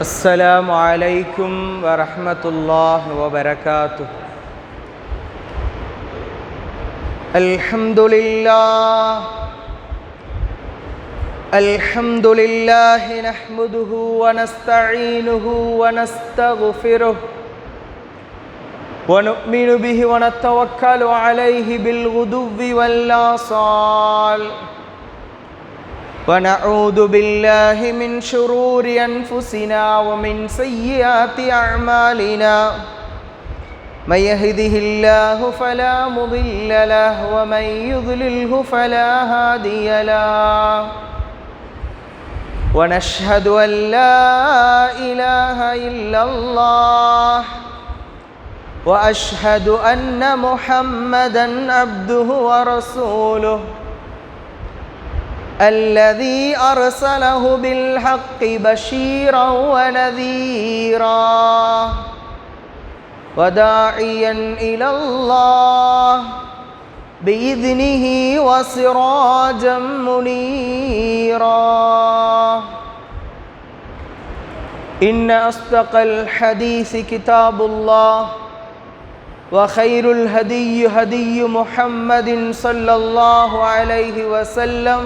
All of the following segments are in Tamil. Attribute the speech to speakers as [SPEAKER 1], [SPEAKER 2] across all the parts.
[SPEAKER 1] السلام عليكم ورحمة الله وبركاته. الحمد لله نحمده ونستعينه ونستغفره ونؤمن به ونتوكل عليه بالغدو والآصال، ونعوذ بالله من شرور أنفسنا ومن سيئات أعمالنا، من يهده الله فلا مضل له ومن يضلله فلا هادي له، ونشهد أن لا إله إلا الله وأشهد أن محمدًا عبده ورسوله الذي أرسله بالحق بشيرا ونذيرا وداعيا إلى الله بإذنه وسراجا منيرا. إن أصدق الحديث كتاب الله، وخير الهدي هدي محمد صلى الله عليه وسلم،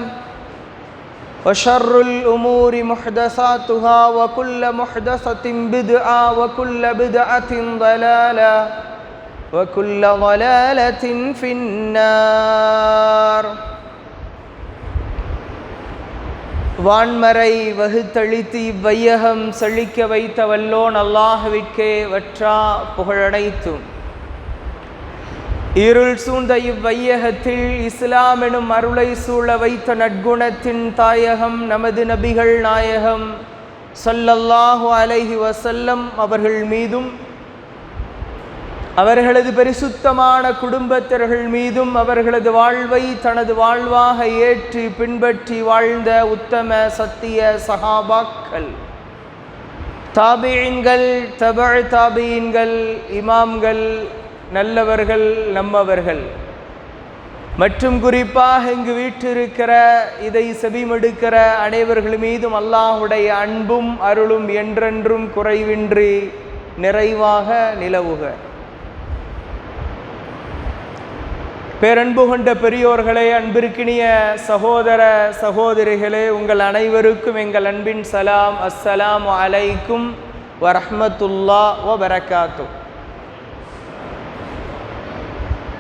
[SPEAKER 1] وشر الأمور محدثاتها وكل محدثة بدعة وكل بدعة ضلالة وكل ضلالة في النار. வான்மறை வகுத்தளித்து இவ்வையகம் செழிக்க வைத்த வல்லோன் அல்லாஹ்விற்கே வற்றா புகழனைத்தும். இருள் சூழ்ந்த இவ்வையகத்தில் இஸ்லாம் எனும் அருளை சூழ வைத்த நற்குணத்தின் தாயகம் நமது நபிகள் நாயகம் ஸல்லல்லாஹு அலைஹி வஸல்லம் அவர்கள் மீதும், அவர்களது பரிசுத்தமான குடும்பத்தினர்கள் மீதும், அவர்களது வாழ்வை தனது வாழ்வாக ஏற்று பின்பற்றி வாழ்ந்த உத்தம சத்திய சஹாபாக்கள், தாபிஈன்கள், தபஅ தாபிஈன்கள், இமாம்கள், நல்லவர்கள், நம்மவர்கள் மற்றும் குறிப்பாக இங்கு வீற்றிருக்கிற இதை செவிமடுக்கிற அனைவர்கள் மீதும் அல்லாஹ்வுடைய அன்பும் அருளும் என்றென்றும் குறைவின்றி நிறைவாக நிலவுக. பேரன்பு கொண்ட பெரியோர்களே, அன்பிற்கினிய சகோதர சகோதரிகளே, உங்கள் அனைவருக்கும் எங்கள் அன்பின் சலாம். அஸ்ஸலாமு அலைக்கும் வரஹ்மத்துல்லாஹ் வபரகாத்து.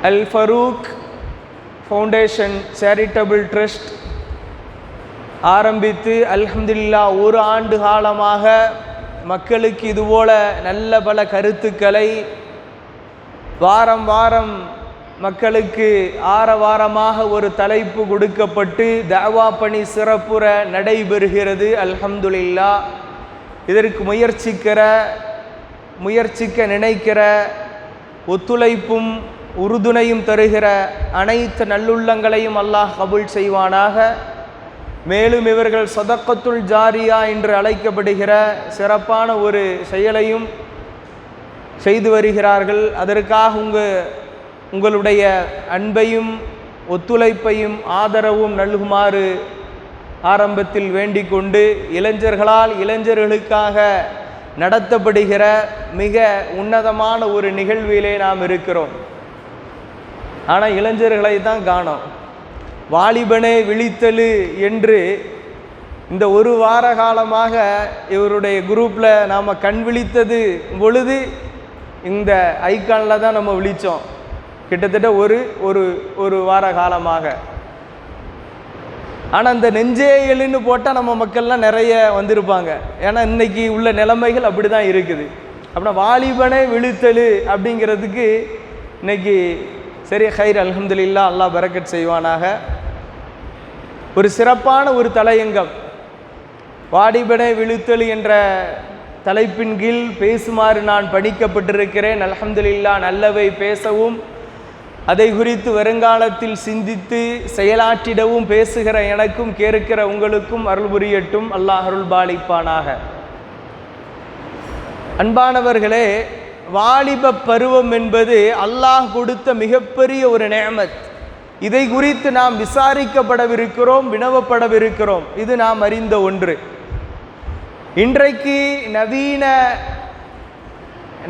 [SPEAKER 1] அல் ஃபரூக் ஃபவுண்டேஷன் சேரிட்டபிள் ட்ரஸ்ட் ஆரம்பித்து அல்ஹம்துலில்லாஹ் ஒரு ஆண்டு காலமாக மக்களுக்கு இதுபோல நல்ல பல கருத்துக்களை வாரம் வாரம் மக்களுக்கு ஆரவாரமாக ஒரு தலைப்பு கொடுக்கப்பட்டு தஅவா பணி சிறப்புற நடைபெறுகிறது. அல்ஹம்துலில்லாஹ். இதற்கு முயற்சிக்க நினைக்கிற, ஒத்துழைப்பும் உறுதுணையும் தருகிற அனைத்து நல்லுள்ளங்களையும் அல்லாஹ் கபூல் செய்வானாக. மேலும் இவர்கள் சதக்கத்துல் ஜாரியா என்று அழைக்கப்படுகிற சிறப்பான ஒரு செயலையும் செய்து வருகிறார்கள். அதற்காக உங்களுடைய அன்பையும் ஒத்துழைப்பையும் ஆதரவும் நல்குமாறு ஆரம்பத்தில் வேண்டிக் கொண்டு, இளைஞர்களால் இளைஞர்களுக்காக நடத்தப்படுகிற மிக உன்னதமான ஒரு நிகழ்விலே நாம் இருக்கிறோம். ஆனால் இளைஞர்களை தான் காணோம். வாலிபனே விழித்தலு என்று இந்த ஒரு வார காலமாக இவருடைய குரூப்பில் நாம் கண் விழித்தது பொழுது இந்த ஐக்கானில் தான் நம்ம விழித்தோம். கிட்டத்தட்ட ஒரு வார காலமாக. ஆனால் இந்த நெஞ்சே எழுன்னு போட்டால் நம்ம மக்கள்லாம் நிறைய வந்திருப்பாங்க. ஏன்னா இன்னைக்கு உள்ள நிலைமைகள் அப்படி தான் இருக்குது. அப்படின்னா வாலிபனே விழித்தலு அப்படிங்கிறதுக்கு இன்னைக்கு சரி, ஹைர், அல்ஹம்துலில்லாஹ், அல்லாஹ் பரக்கத் செய்வானாக. ஒரு சிறப்பான ஒரு தலையங்கம் வாலிபனே விழித்தலு என்ற தலைப்பின் கீழ் பேசுமாறு நான் பணிக்கப்பட்டிருக்கிறேன். அல்ஹம்துலில்லாஹ், நல்லவை பேசவும் அதை குறித்து வருங்காலத்தில் சிந்தித்து செயலாற்றிடவும் பேசுகிற எனக்கும் கேட்கிற உங்களுக்கும் அருள் புரியட்டும். அல்லாஹ் அருள் பாலிப்பானாக. அன்பானவர்களே, வாலிப பருவம் என்பது அல்லாஹ் கொடுத்த மிகப்பெரிய ஒரு நிஅமத். இதை குறித்து நாம் விசாரிக்கப்படவிருக்கிறோம், வினவப்படவிருக்கிறோம். இது நாம் அறிந்த ஒன்று. இன்றைக்கு நவீன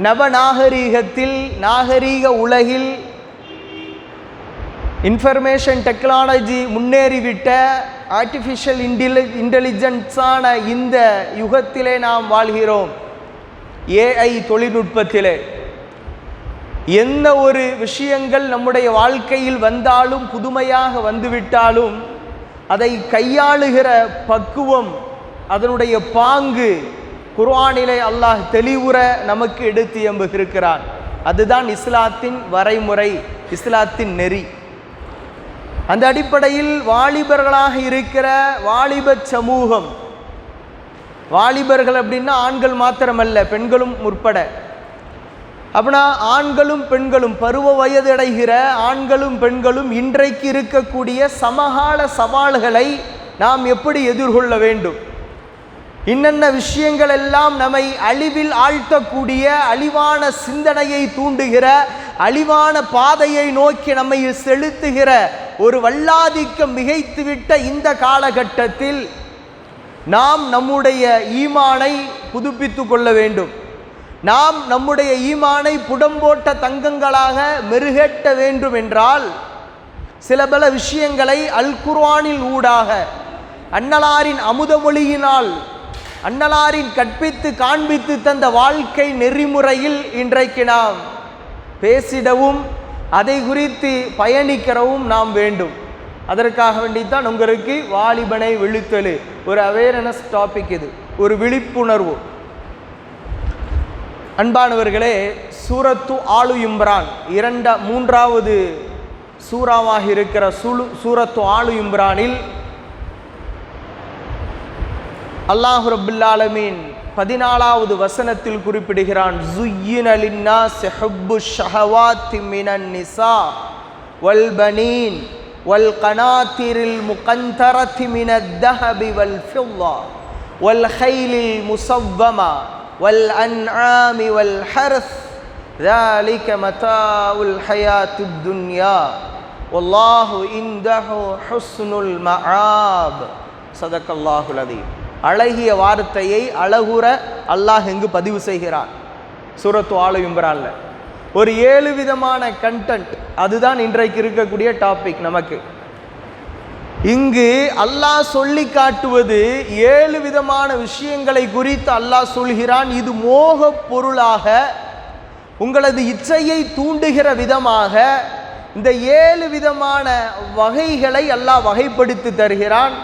[SPEAKER 1] நவநாகரீகத்தில், நாகரீக உலகில் இன்ஃபர்மேஷன் டெக்னாலஜி முன்னேறிவிட்ட ஆர்டிஃபிஷியல் இன்டெலிஜென்ஸான இந்த யுகத்திலே நாம் வாழ்கிறோம். ஏஐ தொழில்நுட்பத்திலே எந்த ஒரு விஷயங்கள் நம்முடைய வாழ்க்கையில் வந்தாலும், புதுமையாக வந்துவிட்டாலும், அதை கையாளுகிற பக்குவம், அதனுடைய பாங்கு குர்ஆனிலே அல்லாஹ் தெளிவுற நமக்கு எடுத்து எம்புகிறான். அதுதான் இஸ்லாத்தின் வரைமுறை, இஸ்லாத்தின் நெறி. அந்த அடிப்படையில் வாலிபர்களாக இருக்கிற வாலிப சமூகம், வாலிபர்கள் அப்படின்னா ஆண்கள் மாத்திரமல்ல, பெண்களும் முற்பட. அப்படின்னா ஆண்களும் பெண்களும், பருவ வயது அடைகிற ஆண்களும் பெண்களும் இன்றைக்கு இருக்கக்கூடிய சமகால சவால்களை நாம் எப்படி எதிர்கொள்ள வேண்டும், இன்னென்ன விஷயங்கள் எல்லாம் நம்மை அழிவில் ஆழ்த்தக்கூடிய, அழிவான சிந்தனையை தூண்டுகிற, அழிவான பாதையை நோக்கி நம்மை செலுத்துகிற ஒரு வல்லாதிக்கம் மிகைத்துவிட்ட இந்த காலகட்டத்தில் நாம் நம்முடைய ஈமானை புதுப்பித்து கொள்ள வேண்டும். நாம் நம்முடைய ஈமானை புடம்போட்ட தங்கங்களாக மெருகேற்ற வேண்டும் என்றால் சில பல விஷயங்களை அல் குர்ஆனில் ஊடாக, அன்னலாரின் அமுதமொழியினால், அன்னலாரின் கற்பித்து காண்பித்து தந்த வாழ்க்கை நெறிமுறையில் இன்றைக்கு நாம் பேசிடவும் அதை குறித்து பயணிக்கிறவும் நாம் வேண்டும். அதற்காக வேண்டித்தான் உங்களுக்கு வாலிபனை விழித்தலு ஒரு அவேர்னஸ் டாபிக், இது ஒரு விழிப்புணர்வு. அன்பானவர்களே, சூரத்து ஆலு இம்ரான் மூன்றாவது சூறாவாக இருக்கிற சூரத்து ஆலு இம்ரானில் அல்லாஹ் ரப்பல் ஆலமீன் 14வது வசனத்தில் குறிப்பிடுகிறான், ஸுய்யின லின்னாஸி ஹுப்புஷ் ஷஹவாத்தி மினன் நிஸா வல் பனீன் வல் கனாத்திரில் முகந்தரத்தி மினத் தஹபி வல் ஃபில்லா வல் கைலில் முஸவ்வமா வல் அன்ஆமி வல் ஹர்ஸ் ذلك متاع الحياة الدنيا والله عنده حسن المآب صدق الله العظيم. அழகிய வார்த்தையை அழகுற அல்லாஹ் எங்கு பதிவு செய்கிறான்? சூரத்து ஆலு இம்ரான்ல ஒரு 7 விதமான கண்டென்ட், அதுதான் இன்றைக்கு இருக்கக்கூடிய டாபிக். நமக்கு இங்கு அல்லாஹ் சொல்லி காட்டுவது 7 விதமான விஷயங்களை குறித்து அல்லாஹ் சொல்கிறான். இது மோக பொருளாக உங்களது இச்சையை தூண்டுகிற விதமாக இந்த 7 விதமான வகைகளை அல்லாஹ் வகைப்படுத்தி தருகிறான்.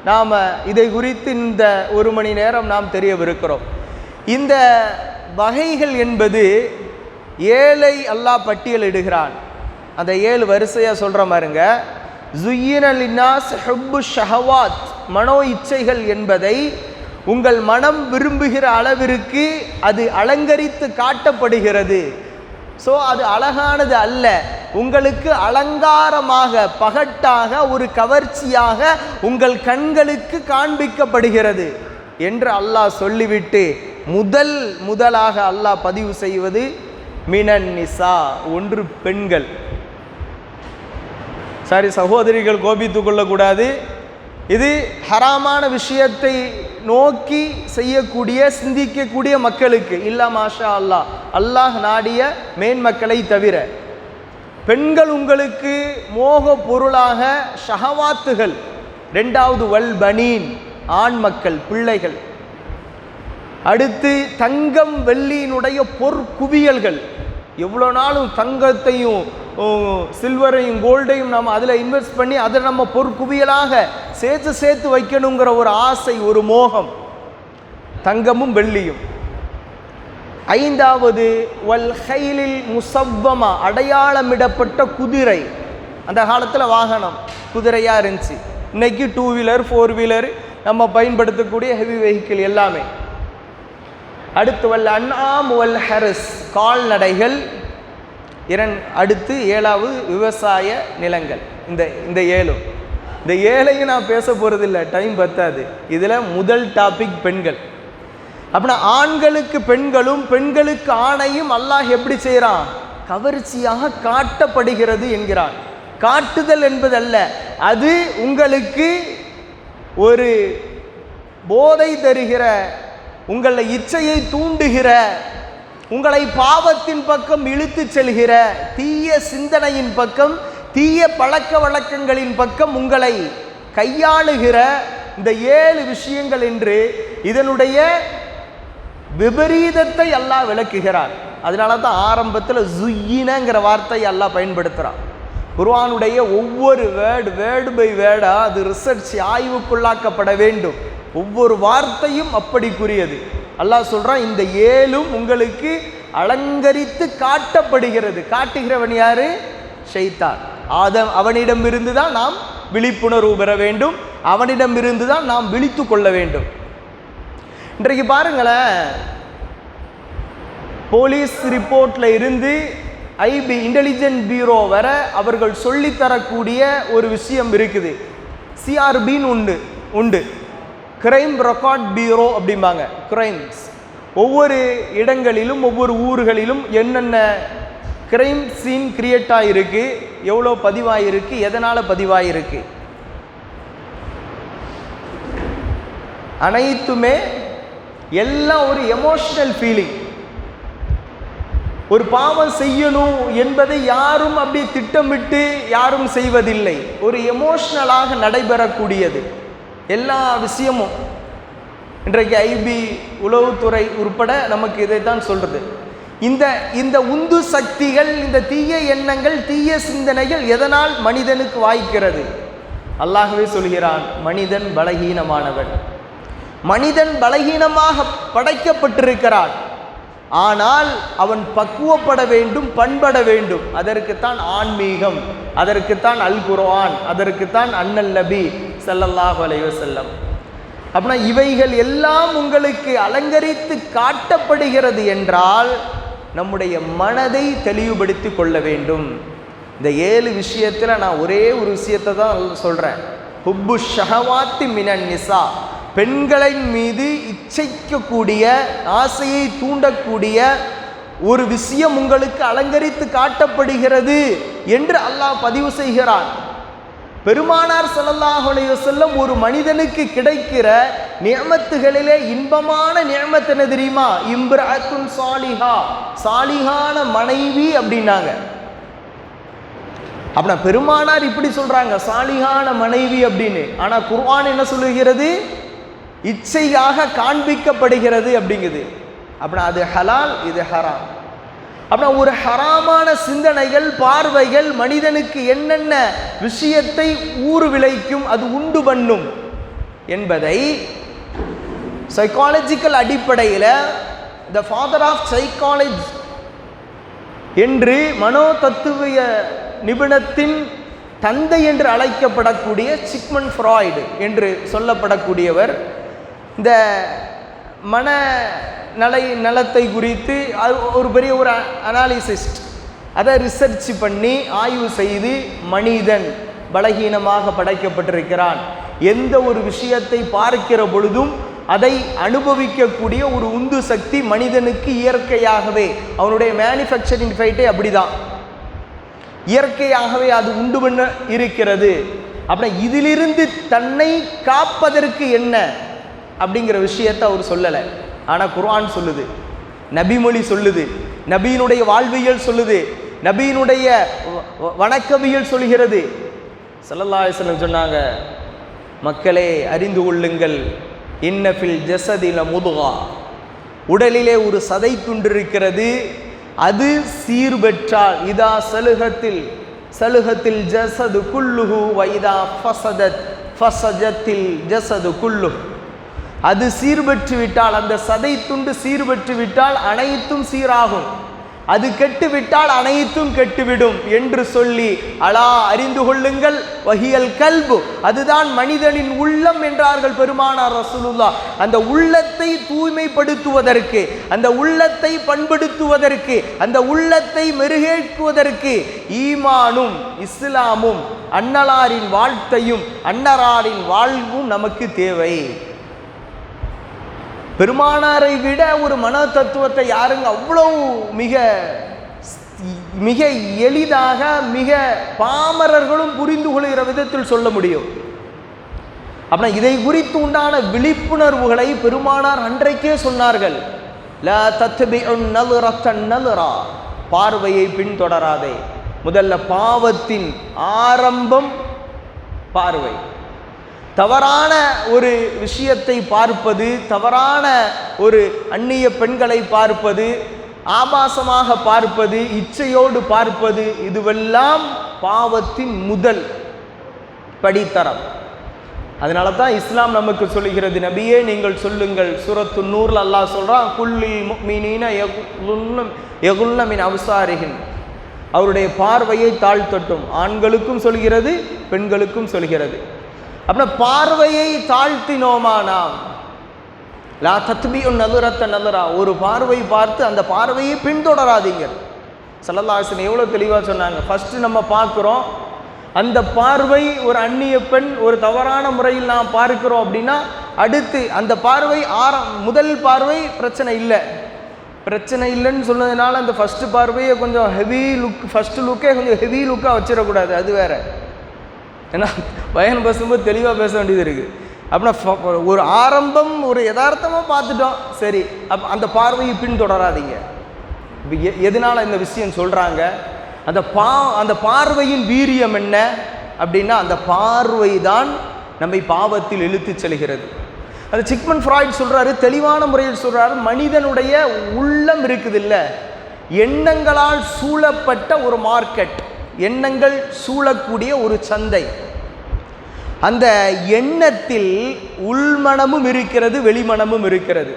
[SPEAKER 1] நாம் இதை குறித்து இந்த 1 மணி நேரம் நாம் தெரியவிருக்கிறோம். இந்த வகைகள் என்பது 7ஐ அல்லாஹ் பட்டியலிடுகிறான். அந்த 7 வரிசையாக சொல்கிற மாதிரிங்க. ஸுய்யின லின்னாஸ் ஹுப்புஷ் ஷஹவாத், மனோ இச்சைகள் என்பதை உங்கள் மனம் விரும்புகிற அளவிற்கு அது அலங்கரித்து காட்டப்படுகிறது. ஸோ அது அழகானது அல்ல, உங்களுக்கு அலங்காரமாக, பகட்டாக, ஒரு கவர்ச்சியாக உங்கள் கண்களுக்கு காண்பிக்கப்படுகிறது என்று அல்லாஹ் சொல்லிவிட்டு முதலாக அல்லாஹ் பதிவு செய்வது மினன் நிசா, ஒன்று பெண்கள். சாரி சகோதரிகள், கோபித்து கொள்ளக்கூடாது. இது ஹராமான விஷயத்தை நோக்கி செய்யக்கூடிய, சிந்திக்கக்கூடிய மக்களுக்கு இல்லா மாஷா அல்லாஹ், அல்லாஹ் நாடிய மேன்மக்களை தவிர பெண்கள் உங்களுக்கு மோக பொருளாக ஷஹவாத்துகள். 2வது வல் பனீன், ஆண் மக்கள், பிள்ளைகள். அடுத்து தங்கம் வெள்ளியினுடைய பொற்குவியல்கள். எவ்வளோ நாளும் தங்கத்தையும் சில்வரையும் கோல்டையும் நம்ம அதில் இன்வெஸ்ட் பண்ணி அதை நம்ம பொற்குவியலாக சேர்த்து வைக்கணுங்கிற ஒரு ஆசை, ஒரு மோகம், தங்கமும் வெள்ளியும். 5வது வல் கைலில் முஸவ்வமா, அடையாளமிடப்பட்ட குதிரை. அந்த காலத்தில் வாகனம் குதிரையாக இருந்துச்சு. இன்னைக்கு 2 வீலர் 4 வீலர் நம்ம பயன்படுத்தக்கூடிய ஹெவி வெஹிக்கிள் எல்லாமே. அடுத்து வல் அன்ஆம் வல் ஹர்ஸ், கால்நடைகள். அடுத்து 7வது விவசாய நிலங்கள். இந்த 7ஐயும் நான் பேச போகிறதில்லை, டைம் பத்தாது. இதில் முதல் டாபிக் பெண்கள். அப்படின்னா ஆண்களுக்கு பெண்களும், பெண்களுக்கு ஆணையும் அல்லாஹ் எப்படி செய்கிறான்? கவர்ச்சியாக காட்டப்படுகிறது என்கிறான். காட்டுதல் என்பதல்ல, அது உங்களுக்கு ஒரு போதை தருகிற உங்களை இச்சையை தூண்டுகிற, உங்களை பாவத்தின் பக்கம் இழுத்து செல்கிற, தீய சிந்தனையின் பக்கம், தீய பழக்க வழக்கங்களின் பக்கம் உங்களை கையாளுகிற இந்த 7 விஷயங்கள் என்று இதனுடைய விபரீதத்தை அல்லாஹ் விளக்குகிறார். அதனால தான் ஆரம்பத்தில் ஜுய்யினங்கிற வார்த்தை அல்லாஹ் பயன்படுத்துகிறான். குர்ஆனுடைய ஒவ்வொரு வேர்டு பை வேர்டா அது ரிசர்ச் ஆய்வுக்குள்ளாக்கப்பட வேண்டும். ஒவ்வொரு வார்த்தையும் அப்படிக்குரியது. அல்லாஹ் சொல்றான், இந்த 7ம் உங்களுக்கு அலங்கரித்து காட்டப்படுகிறது. காட்டுகிறவன் யாரு? ஷைத்தான். அவனிடம் இருந்து தான் நாம் விழிப்புணர்வு பெற வேண்டும், அவனிடம் இருந்து தான் நாம் விழித்து கொள்ள வேண்டும். இன்றைக்கு பாருங்களேன், போலீஸ் ரிப்போர்ட்ல இருந்து ஐபி இன்டெலிஜென்ட் பியூரோ வர அவர்கள் சொல்லித்தரக்கூடிய ஒரு விஷயம் இருக்குது. சிஆர்பின்னு உண்டு, கிரைம் ரெக்கார்ட் பியூரோ அப்படிம்பாங்க. கிரைம்ஸ் ஒவ்வொரு இடங்களிலும் ஒவ்வொரு ஊர்களிலும் என்னென்ன கிரைம் சீன் கிரியேட் ஆகிருக்கு, எவ்வளோ பதிவாயிருக்கு, எதனால் பதிவாயிருக்கு, அனைத்துமே எல்லாம் ஒரு எமோஷனல் ஃபீலிங். ஒரு பாவம் செய்யணும் என்பதை யாரும் அப்படி திட்டமிட்டு யாரும் செய்வதில்லை. ஒரு எமோஷனலாக நடைபெறக்கூடியது எல்லா விஷயமும். இன்றைக்கு ஐபி உளவுத்துறை உட்பட நமக்கு இதைத்தான் சொல்றது. இந்த உந்து சக்திகள், இந்த தீய எண்ணங்கள், தீய சிந்தனைகள் எதனால் மனிதனுக்கு வாய்க்கிறது? அல்லாஹ்வே சொல்கிறான், மனிதன் பலகீனமானவன். மனிதன் பலகீனமாக படைக்கப்பட்டிருக்கிறான். ஆனால் அவன் பக்குவப்பட வேண்டும், பண்பட வேண்டும். அதற்குத்தான் ஆன்மீகம், அதற்குத்தான் அல் குர்ஆன், அதற்குத்தான் அண்ணல் நபி ஸல்லல்லாஹு அலைஹி வஸல்லம். அப்படின்னா இவைகள் எல்லாம் உங்களுக்கு அலங்கரித்து காட்டப்படுகிறது என்றால் நம்முடைய மனதை தெளிவுபடுத்தி கொள்ள வேண்டும். இந்த 7 விஷயத்தில் நான் ஒரே ஒரு விஷயத்தை தான் சொல்கிறேன். ஹுப்பு ஷஹவாத்தி மினன் நிசா, பெண்களின் மீது இச்சைக்கக்கூடிய, ஆசையை தூண்டக்கூடிய ஒரு விஷயம் உங்களுக்கு அலங்கரித்து காட்டப்படுகிறது என்று அல்லாஹ் பதிவு செய்கிறான். பெருமானார் ஸல்லல்லாஹு அலைஹி வஸல்லம் ஒரு மனிதனுக்கு கிடைக்கிற நிஅமத்துகளிலே இன்பமான நிஅமத் என்ன தெரியுமா? இம்ரஅத்துன் சாலிஹா, சாலிஹான மனைவி அப்படின்னாங்க. அப்படின்னா பெருமானார் இப்படி சொல்றாங்க, சாலிஹான மனைவி அப்படின்னு. ஆனா குர்ஆன் என்ன சொல்லுகிறது? இச்சையாக காண்பிக்கப்படுகிறது அப்படிங்குது. அப்படின்னா அது ஹலால், இது ஹராம். அப்படின்னா ஒரு ஹராமான சிந்தனைகள், பார்வைகள் மனிதனுக்கு என்னென்ன விஷயத்தை ஊறு விளைக்கும், அது உண்டு பண்ணும் என்பதை சைக்காலஜிக்கல் அடிப்படையில் த ஃபாதர் ஆஃப் சைக்காலஜி என்று மனோ தத்துவிய நிபுணத்தின் தந்தை என்று அழைக்கப்படக்கூடிய சிக்மண்ட் ஃப்ராய்டு என்று சொல்லப்படக்கூடியவர் இந்த நலத்தை குறித்து ஒரு பெரிய ஒரு அனாலிசிஸ்ட், அதை ரிசர்ச் பண்ணி ஆய்வு செய்து மனிதன் பலகீனமாக படைக்கப்பட்டிருக்கிறான், எந்த ஒரு விஷயத்தை பார்க்கிற பொழுதும் அதை அனுபவிக்கக்கூடிய ஒரு உந்து சக்தி மனிதனுக்கு இயற்கையாகவே, அவனுடைய மேனுஃபேக்சரிங் ஃபைட்டே அப்படிதான், இயற்கையாகவே அது உண்டு பண்ண இருக்கிறது. அப்படின்னா இதிலிருந்து தன்னை காப்பதற்கு என்ன அப்படிங்கிற விஷயத்தை அவர் சொல்லலை. ஆனால் குர்ஆன் சொல்லுது, நபிமொழி சொல்லுது, நபியினுடைய வாழ்வியல் சொல்லுது, நபியினுடைய வணக்கவியல் சொல்கிறது. ஸல்லல்லாஹு அலைஹி வஸல்லம் சொன்னாங்க, மக்களே அறிந்து கொள்ளுங்கள், இன்ன ஃபில் ஜஸதி லமுதுகா, உடலிலே ஒரு சதை துண்டு இருக்கிறது, அது சீர்பெற்றால் இதா சலுகத்தில் ஜஸது குல்லுஹு வ இதா ஃபஸஜத்தில் ஜஸது குல்லுஹு, அது சீர்பெற்று விட்டால், அந்த சதை துண்டு சீர்பெற்று விட்டால் அனைத்தும் சீராகும், அது கெட்டுவிட்டால் அனைத்தும் கெட்டுவிடும் என்று சொல்லி, அலா அறிந்து கொள்ளுங்கள், வஹியல் கல்பு, அதுதான் மனிதனின் உள்ளம் என்றார்கள் பெருமானார் ரசூலுல்லாஹ். அந்த உள்ளத்தை தூய்மைப்படுத்துவதற்கு, அந்த உள்ளத்தை பண்படுத்துவதற்கு, அந்த உள்ளத்தை மெருகேற்றுவதற்கு ஈமானும் இஸ்லாமும் அன்னலாரின் வாழ்க்கையும் அன்னராரின் வாழ்வும் நமக்கு தேவை. பெருமானாரை விட ஒரு மன தத்துவத்தை யாருங்க அவ்வளவு மிக எளிதாக, மிக பாமரர்களும் புரிந்து கொள்கிற விதத்தில் சொல்ல முடியும்? அப்படின்னா இதை குறித்து உண்டான விழிப்புணர்வுகளை பெருமானார் அன்றைக்கே சொன்னார்கள். லா தத்பிஉன் நல்ரத்தன் நல்ரா, பார்வையை பின்தொடராதே. முதல்ல பாவத்தின் ஆரம்பம் பார்வை. தவறான ஒரு விஷயத்தை பார்ப்பது, தவறான ஒரு அந்நிய பெண்களை பார்ப்பது, ஆபாசமாக பார்ப்பது, இச்சையோடு பார்ப்பது, இதுவெல்லாம் பாவத்தின் முதல் படித்தரம். அதனால தான் இஸ்லாம் நமக்கு சொல்லுகிறது, நபியே நீங்கள் சொல்லுங்கள். சூரத்து நூர்ல அல்லாஹ் சொல்றான், குல்லில் முஃமினீன யகுல்ன மின் அப்சாரிஹின், அவருடைய பார்வையை தாழ்த்தட்டும். ஆண்களுக்கும் சொல்கிறது, பெண்களுக்கும் சொல்கிறது. அப்படின்னா பார்வையை தாழ்த்தினோமா நாம், லா தத்பிஉன் நல்ரத்த நல்ரா, ஒரு பார்வை பார்த்து அந்த பார்வையை பின்தொடராதீங்க. ஸல்லல்லாஹு அலைஹி வஸல்லம் எவ்வளோ தெளிவாக சொன்னாங்க. ஃபஸ்ட்டு நம்ம பார்க்குறோம், அந்த பார்வை ஒரு அந்நிய பெண் ஒரு தவறான முறையில் நாம் பார்க்கிறோம் அப்படின்னா, அடுத்து அந்த பார்வை முதல் பார்வை பிரச்சனை இல்லை. பிரச்சனை இல்லைன்னு சொன்னதுனால அந்த ஃபஸ்ட்டு பார்வையை கொஞ்சம் ஹெவி லுக், ஃபஸ்ட்டு லுக்கே கொஞ்சம் ஹெவி லுக்காக வச்சிடக்கூடாது. அது வேற, ஏன்னா பயன் பேசும்போது தெளிவாக பேச வேண்டியது இருக்குது. அப்படின்னா ஒரு ஆரம்பம் ஒரு யதார்த்தமாக பார்த்துட்டோம், சரி, அந்த பார்வையை பின்தொடராதீங்க. எதனால் இந்த விஷயம் சொல்கிறாங்க? அந்த பார்வையின் வீரியம் என்ன அப்படின்னா, அந்த பார்வை தான் நம்மை பாவத்தில் இழுத்து செல்கிறது. அது சிக்மன் ஃப்ராய்ட் சொல்கிறாரு, தெளிவான முறையில் சொல்கிறாரு, மனிதனுடைய உள்ளம் இருக்குது இல்லை, எண்ணங்களால் சூழப்பட்ட ஒரு மார்க்கெட், எண்ணங்கள் சூழக்கூடிய ஒரு சந்தை. அந்த எண்ணத்தில் உள்மனமும் இருக்கிறது, வெளிமனமும் இருக்கிறது.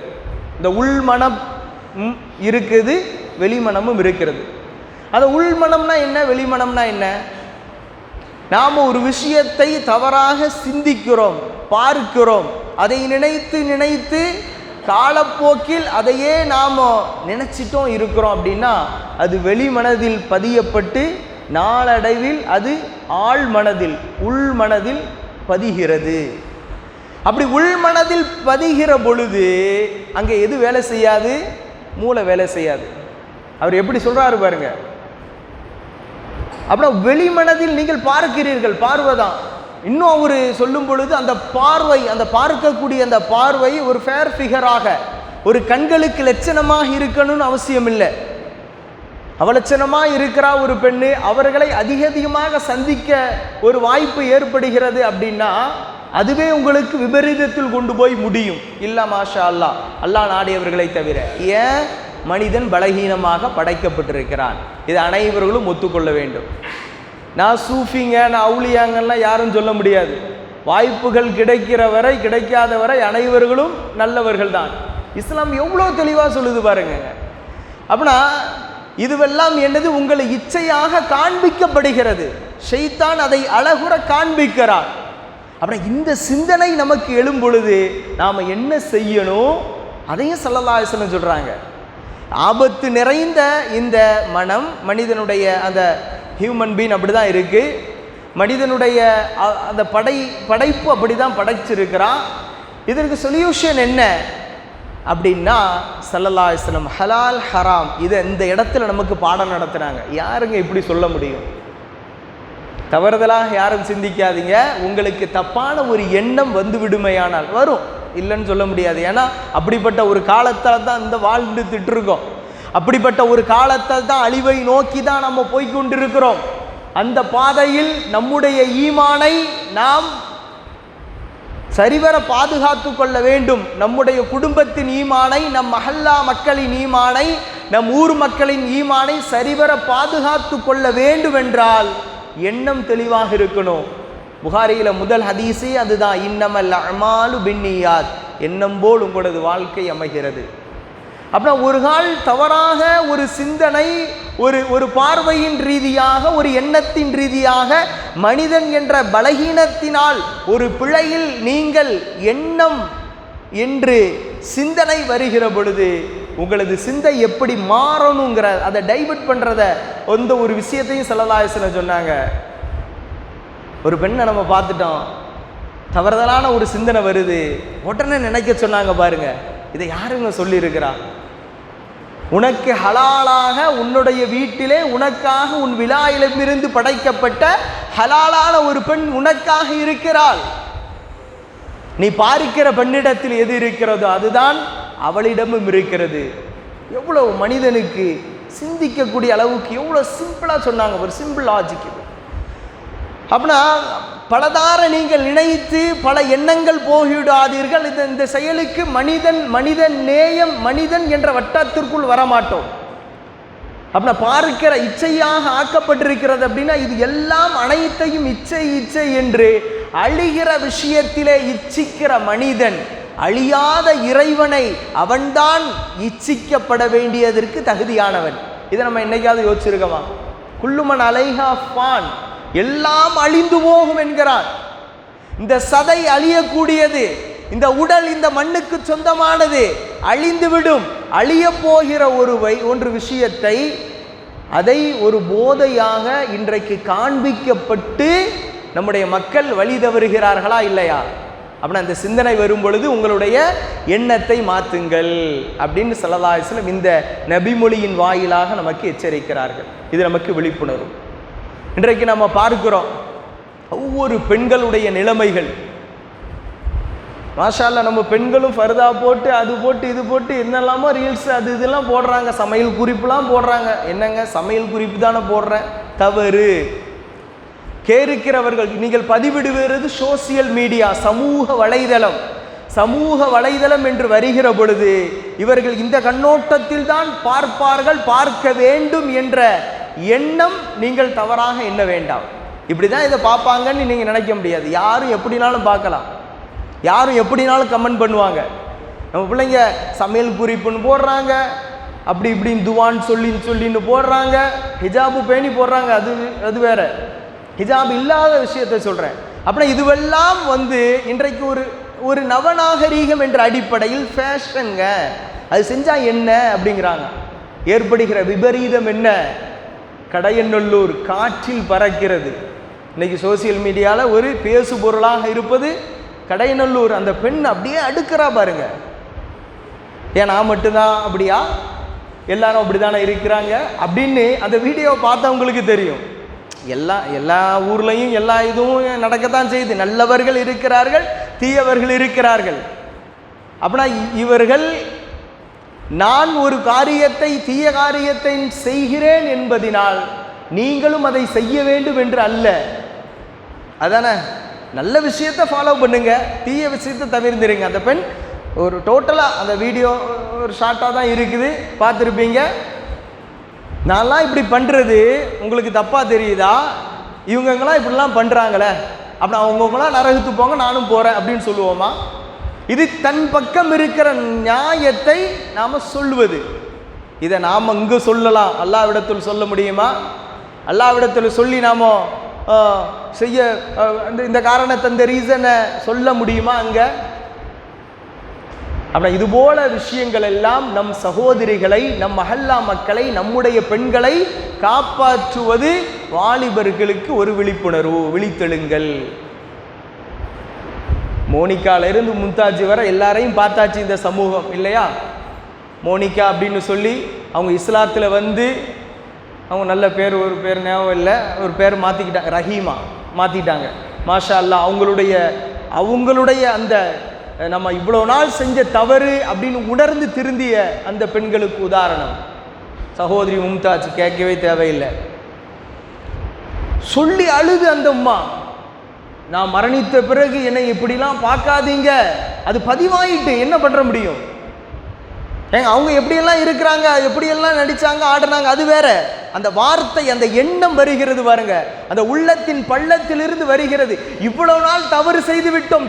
[SPEAKER 1] இந்த உள்மனம் இருக்குது, வெளிமனமும் இருக்கிறது. அந்த உள்மனம்னா என்ன, வெளிமனம்னா என்ன? நாம் ஒரு விஷயத்தை தவறாக சிந்திக்கிறோம், பார்க்கிறோம், அதை நினைத்து நினைத்து காலப்போக்கில் அதையே நாம் நினைச்சிட்டோம் இருக்கிறோம் அப்படின்னா, அது வெளிமனதில் பதியப்பட்டு நாளடைவில் அது ஆழ்மனதில், உள்மனதில் பதிகிறது. அப்படி உள்மனதில் பதிகிற பொழுது அங்கே எது வேலை செய்யாது? மூளை வேலை செய்யாது. அவர் எப்படி சொல்றாரு பாருங்க. அப்புறம் வெளிமனதில் நீங்கள் பார்க்கிறீர்கள், பார்வைதான். இன்னும் அவர் சொல்லும் பொழுது அந்த பார்வை, அந்த பார்க்கக்கூடிய அந்த பார்வை ஒரு ஃபேர் ஃபிகராக, ஒரு கண்களுக்கு லட்சணமாக இருக்கணும்னு அவசியம் இல்லை. அவலட்சணமாக இருக்கிறா ஒரு பெண்ணு, அவர்களை அதிகமாக சந்திக்க ஒரு வாய்ப்பு ஏற்படுகிறது அப்படின்னா, அதுவே உங்களுக்கு விபரீதத்தில் கொண்டு போய் முடியும். இல்லை மாஷா அல்லாஹ், அல்லாஹ் நாடியவர்களை தவிர. ஏன்? மனிதன் பலகீனமாக படைக்கப்பட்டிருக்கிறான். இது அனைவர்களும் ஒத்துக்கொள்ள வேண்டும். நான் சூஃபிங்க, நான் அவுளியாங்கலாம் யாரும் சொல்ல முடியாது. வாய்ப்புகள் கிடைக்கிற வரை, கிடைக்காத வரை அனைவர்களும் நல்லவர்கள் தான். இஸ்லாம் எவ்வளோ தெளிவாக சொல்லுது பாருங்க. அப்படின்னா இதுவெல்லாம் என்னது? உங்களை இச்சையாக காண்பிக்கப்படுகிறது. ஷைத்தான் அதை அழகுற காண்பிக்கிறார். அப்புறம் இந்த சிந்தனை நமக்கு எழும் பொழுது நாம் என்ன செய்யணும்? அதையும் ஸல்லல்லாஹு அலைஹி வஸல்லம் சொல்கிறாங்க. ஆபத்து நிறைந்த இந்த மனம், மனிதனுடைய அந்த ஹியூமன் பீன் அப்படி தான் இருக்குது. மனிதனுடைய அந்த படைப்பு அப்படி தான் படைச்சிருக்கிறான். இதற்கு சொல்யூஷன் என்ன அப்படின்னா, ஸல்லல்லாஹு அலைஹி வஸல்லம் ஹலால் ஹராம் இதை இந்த இடத்துல நமக்கு பாடம் நடத்துகிறாங்க. யாருங்க இப்படி சொல்ல முடியும்? தவறுதலாக யாரும் சிந்திக்காதீங்க. உங்களுக்கு தப்பான ஒரு எண்ணம் வந்து விடுமையானால் வரும், இல்லைன்னு சொல்ல முடியாது. ஏன்னா அப்படிப்பட்ட ஒரு காலத்தில் தான் இந்த வாழ்ந்துட்டு இருக்கோம். அப்படிப்பட்ட ஒரு காலத்தில் தான் அழிவை நோக்கி தான் நம்ம போய்கொண்டிருக்கிறோம். அந்த பாதையில் நம்முடைய ஈமானை நாம் சரிவர பாதுகாத்து கொள்ள வேண்டும். நம்முடைய குடும்பத்தின் ஈமானை, நம் மஹல்லா மக்களின் ஈமானை, நம் ஊர் மக்களின் ஈமானை சரிவர பாதுகாத்து கொள்ள வேண்டும் என்றால் எண்ணம் தெளிவாக இருக்கணும். புகாரியில் முதல் ஹதீஸே அதுதான், இன்னமல் அமாலு பின்னியாத், எண்ணம் போல் உங்களது வாழ்க்கை அமைகிறது. அப்படின்னா ஒரு கால் தவறாக ஒரு சிந்தனை, ஒரு பார்வையின் ரீதியாக, ஒரு எண்ணத்தின் ரீதியாக, மனிதன் என்ற பலகீனத்தினால் ஒரு பிழையில் நீங்கள் எண்ணம் என்று சிந்தனை வருகிற பொழுது உங்களது சிந்தை எப்படி மாறணுங்கிற அதை டைவர்ட் பண்ணுறத எந்த ஒரு விஷயத்தையும் ஸல்லல்லாஹு அலைஹி வஸல்லம் சொன்னாங்க. ஒரு பெண்ணை நம்ம பார்த்துட்டோம், தவறுதலான ஒரு சிந்தனை வருது, உடனே நினைக்க சொன்னாங்க பாருங்க. இதை யாருங்க சொல்லியிருக்கிறா? உனக்கு ஹலாலாக உன்னுடைய வீட்டிலே உனக்காக உன் விலாயிலிருந்து படைக்கப்பட்ட ஹலாலான ஒரு பெண் உனக்காக இருக்கிறாள். நீ பார்க்கிற பெண்ணிடத்தில் எது இருக்கிறதோ அதுதான் அவளிடமும் இருக்கிறது. எவ்வளவு மனிதனுக்கு சிந்திக்கக்கூடிய அளவுக்கு எவ்வளோ சிம்பிளாக சொன்னாங்க. ஒரு சிம்பிள் லாஜிக் இது. அப்படின்னா பலதார நீங்கள் நினைத்து பல எண்ணங்கள் போய்விடாதீர்கள். இந்த செயலுக்கு மனிதன் நேயம், மனிதன் என்ற வட்டத்திற்குள் வரமாட்டோம். அப்படின்னா பார்க்கிற இச்சையாக ஆக்கப்பட்டிருக்கிறது. அப்படின்னா இது எல்லாம் அனைத்தையும் இச்சை என்று அழிகிற விஷயத்திலே இச்சிக்கிற மனிதன் அழியாத இறைவனை அவன்தான் இச்சிக்கப்பட வேண்டியதற்கு தகுதியானவன். இதை நம்ம என்னைக்காவது யோசிச்சிருக்கோமா? குல்லுமன் அலைஹா ஃபான், எல்லாம் அழிந்து போகும் என்கிறான். இந்த சதை அழியக்கூடியது, இந்த உடல் இந்த மண்ணுக்கு சொந்தமானது, அழிந்துவிடும். அழிய போகிற ஒன்று விஷயத்தை அதை ஒரு போதையாக இன்றைக்கு காண்பிக்கப்பட்டு நம்முடைய மக்கள் வழி தவறுகிறார்களா இல்லையா? அப்படின்னா அந்த சிந்தனை வரும் பொழுது உங்களுடைய எண்ணத்தை மாற்றுங்கள் அப்படின்னு ஸல்லல்லாஹு அலைஹி வஸல்லம் இந்த நபிமொழியின் வாயிலாக நமக்கு எச்சரிக்கிறார்கள். இது நமக்கு விழிப்புணர்வு. இன்றைக்கு நம்ம பார்க்கிறோம் ஒவ்வொரு பெண்களுடைய நிலைமைகள். மாஷா அல்லாஹ், நம்ம பெண்களும் ஃபர்தா போட்டு அது போட்டு இது போட்டு என்னெல்லாமோ ரீல்ஸ் அது இதெல்லாம் போடுறாங்க, சமையல் குறிப்புலாம் போடுறாங்க. என்னங்க சமையல் குறிப்பு தானே போடுறேன், தவறு. கேட்கிறவர்கள் நீங்கள் பதிவிடுவது சோசியல் மீடியா, சமூக வலைதளம் என்று வருகிற பொழுது இவர்கள் இந்த கண்ணோட்டத்தில் தான் பார்ப்பார்கள், பார்க்க வேண்டும் என்ற எண்ணம் நீங்கள் தவறாக எண்ண வேண்டாம். இப்படி தான் இதை பார்ப்பாங்கன்னு நீங்கள் நினைக்க முடியாது. யாரும் எப்படினாலும் பார்க்கலாம், யாரும் எப்படினாலும் கமெண்ட் பண்ணுவாங்க. நம்ம பிள்ளைங்க சமையல் குறிப்புன்னு போடுறாங்க, அப்படி இப்படின்னு துவான்னு சொல்லின்னு போடுறாங்க, ஹிஜாபு பேணி போடுறாங்க, அது வேற. ஹிஜாப் இல்லாத விஷயத்தை சொல்கிறேன். அப்படின்னா இதுவெல்லாம் இன்றைக்கு ஒரு நவநாகரீகம் என்ற அடிப்படையில் ஃபேஷனுங்க, அது செஞ்சால் என்ன அப்படிங்கிறாங்க. ஏற்படுகிற விபரீதம் என்ன? கடையநல்லூர் காற்றில் பறக்கிறது. இன்னைக்கு சோசியல் மீடியாவில் ஒரு பேசு பொருளாக இருப்பது கடையநல்லூர். அந்த பெண் அப்படியே அடுக்கிறா பாருங்க. ஏன் நான் மட்டும்தான் அப்படியா, எல்லாரும் அப்படி தானே இருக்கிறாங்க அப்படின்னு அந்த வீடியோவை பார்த்தவங்களுக்கு தெரியும். எல்லா ஊர்லேயும் எல்லா இதுவும் நடக்கத்தான் செய்யுது. நல்லவர்கள் இருக்கிறார்கள், தீயவர்கள் இருக்கிறார்கள். அப்படின்னா இவர்கள் நான் ஒரு காரியத்தை, தீய காரியத்தை செய்கிறேன் என்பதினால் நீங்களும் அதை செய்ய வேண்டும் என்று அல்ல. அதானே, நல்ல விஷயத்தை ஃபாலோ பண்ணுங்க, தீய விஷயத்தை தவிர்த்துருங்க. அந்த பெண் ஒரு டோட்டலாக அந்த வீடியோ ஒரு ஷார்ட்டாக தான் இருக்குது, பார்த்துருப்பீங்க. நான்லாம் இப்படி பண்ணுறது உங்களுக்கு தப்பாக தெரியுதா? இவங்கெல்லாம் இப்படிலாம் பண்ணுறாங்களே, அப்படி அவங்கவுங்களாம் நரகத்து போங்க, நானும் போகிறேன் அப்படின்னு சொல்லுவோமா? இது தன் பக்கம் இருக்கிற நியாயத்தை நாம் சொல்லுவது. இதை நாம் இங்கே சொல்லலாம், அல்லாஹ்விடத்தில் சொல்ல முடியுமா? அல்லாஹ்விடத்தில் சொல்லி நாம் செய்ய இந்த காரணத்தை, இந்த ரீசனை சொல்ல முடியுமா அங்கே? அப்படின்னா இதுபோல விஷயங்கள் எல்லாம் நம் சகோதரிகளை, நம் மஹல்லா மக்களை, நம்முடைய பெண்களை காப்பாற்றுவது வாலிபர்களுக்கு ஒரு விழிப்புணர்வு. விழித்தெழுங்கள். மோனிகாவிலிருந்து மும்தாஜ் வரை எல்லாரையும் பார்த்தாச்சு இந்த சமூகம் இல்லையா? மோனிகா அப்படின்னு சொல்லி அவங்க இஸ்லாத்தில் அவங்க நல்ல பேர், ஒரு பேர் ஞாபகம் இல்லை, ஒரு பேர் மாற்றிக்கிட்டாங்க, ரஹீமா மாற்றிட்டாங்க. மாஷா அல்லாஹ். அவங்களுடைய அந்த நம்ம இவ்வளோ நாள் செஞ்ச தவறு அப்படின்னு உணர்ந்து திருந்திய அந்த பெண்களுக்கு உதாரணம் சகோதரி மும்தாஜ். கேட்கவே தேவையில்லை. சொல்லி அழுது அந்த அம்மா, நான் மரணித்த பிறகு என்னை இப்படிலாம் பார்க்காதீங்க. அது பதிவாயிட்டு என்ன பண்ண முடியும்? ஏங்க அவங்க எப்படியெல்லாம் இருக்கிறாங்க, எப்படியெல்லாம் நடித்தாங்க, ஆடினாங்க, அது வேற. அந்த வார்த்தை, அந்த எண்ணம் வருகிறது பாருங்க, அந்த உள்ளத்தின் பள்ளத்திலிருந்து வருகிறது. இவ்வளவு நாள் தவறு செய்து விட்டோம்,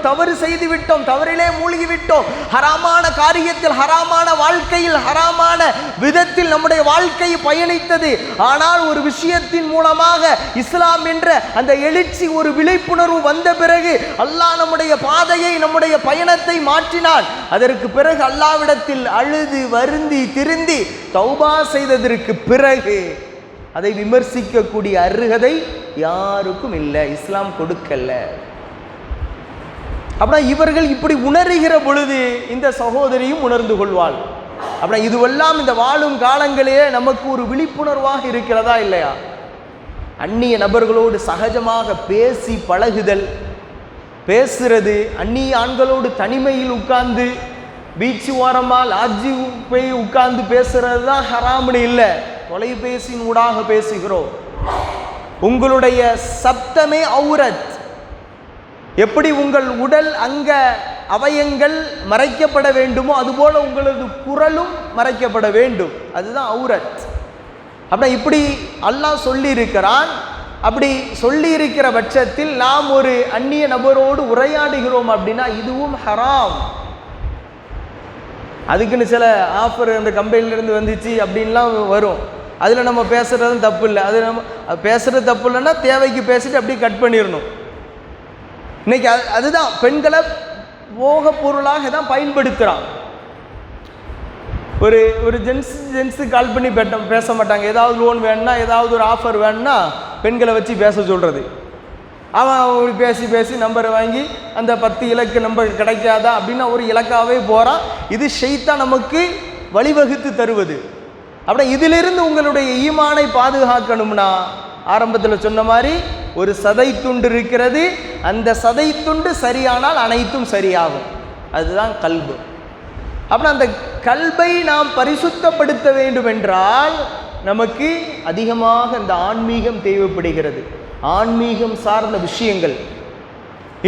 [SPEAKER 1] தவறிலே மூழ்கி விட்டோம், ஹராமான காரியத்தில், ஹராமான வாழ்க்கையில், ஹராமான விதத்தில் நம்முடைய வாழ்க்கை பயணித்தது. ஆனால் ஒரு விஷயத்தின் மூலமாக இஸ்லாம் என்ற அந்த எழுச்சி, ஒரு விழிப்புணர்வு வந்த பிறகு அல்லாஹ் நம்முடைய பாதையை, நம்முடைய பயணத்தை மாற்றினான். அதற்கு பிறகு அல்லாஹ்விடத்தில் அழுது வருந்தி திருந்தி தௌபா செய்ததற்கு பிறகு அதை விமர்சிக்கக்கூடிய அருகதை யாருக்கும் இல்லை, இஸ்லாம் கொடுக்கல. அப்படின்னா இவர்கள் இப்படி உணர்கிற பொழுது இந்த சகோதரியும் உணர்ந்து கொள்வாள். அப்படின்னா இதுவெல்லாம் இந்த வாழும் காலங்களே நமக்கு ஒரு விழிப்புணர்வாக இருக்கிறதா இல்லையா? அந்நிய நபர்களோடு சகஜமாக பேசி பழகுதல், பேசுறது, அந்நிய ஆண்களோடு தனிமையில் உட்கார்ந்து பீச்சு ஓரமாக லாட்ஜி போய் உட்கார்ந்து பேசுறது தான் ஹராம்னு இல்லை. தொலைபேசியின் ஊடாக பேசுகிறோம். உங்களுடைய சப்தமே ஔரத். எப்படி உங்கள் உடல் அங்க அவயங்கள் மறைக்கப்பட வேண்டுமோ அதுபோல உங்களது குரலும் மறைக்கப்பட வேண்டும். அதுதான் ஔரத். அப்படின்னா இப்படி அல்லாஹ் சொல்லி இருக்கிறான். அப்படி சொல்லி இருக்கிற பட்சத்தில் நாம் ஒரு அந்நிய நபரோடு உரையாடுகிறோம் அப்படின்னா இதுவும் ஹராம். அதுக்குன்னு சில ஆஃபர் அந்த கம்பெனிலேருந்து வந்துச்சு அப்படின்லாம் வரும். அதில் நம்ம பேசுகிறதும் தப்பு இல்லை. அது நம்ம பேசுகிறது தப்பு இல்லைன்னா தேவைக்கு பேசிட்டு அப்படியே கட் பண்ணிடணும். இன்னைக்கு அதுதான் பெண்களை போக பொருளாக தான் பயன்படுத்துகிறான். ஒரு ஜென்ஸு கால் பண்ணி பேச மாட்டாங்க. ஏதாவது லோன் வேணும்னா, ஏதாவது ஒரு ஆஃபர் வேணும்னா பெண்களை வச்சு பேச சொல்கிறது. அவன் பேசி பேசி நம்பரை வாங்கி அந்த 10 இலக்கு நம்பர் கிடைக்காதா அப்படின்னா ஒரு இலக்காகவே போகிறான். இது ஷைத்தான் நமக்கு வழிவகுத்து தருவது. அப்படின்னா இதிலிருந்து உங்களுடைய ஈமானை பாதுகாக்கணும்னா ஆரம்பத்தில் சொன்ன மாதிரி ஒரு சதை துண்டு இருக்கிறது. அந்த சதை துண்டு சரியானால் அனைத்தும் சரியாகும். அதுதான் கல்பு. அப்படின்னா அந்த கல்பை நாம் பரிசுத்தப்படுத்த வேண்டும் என்றால் நமக்கு அதிகமாக இந்த ஆன்மீகம் தேவைப்படுகிறது. ஆன்மீகம் சார்ந்த விஷயங்கள்,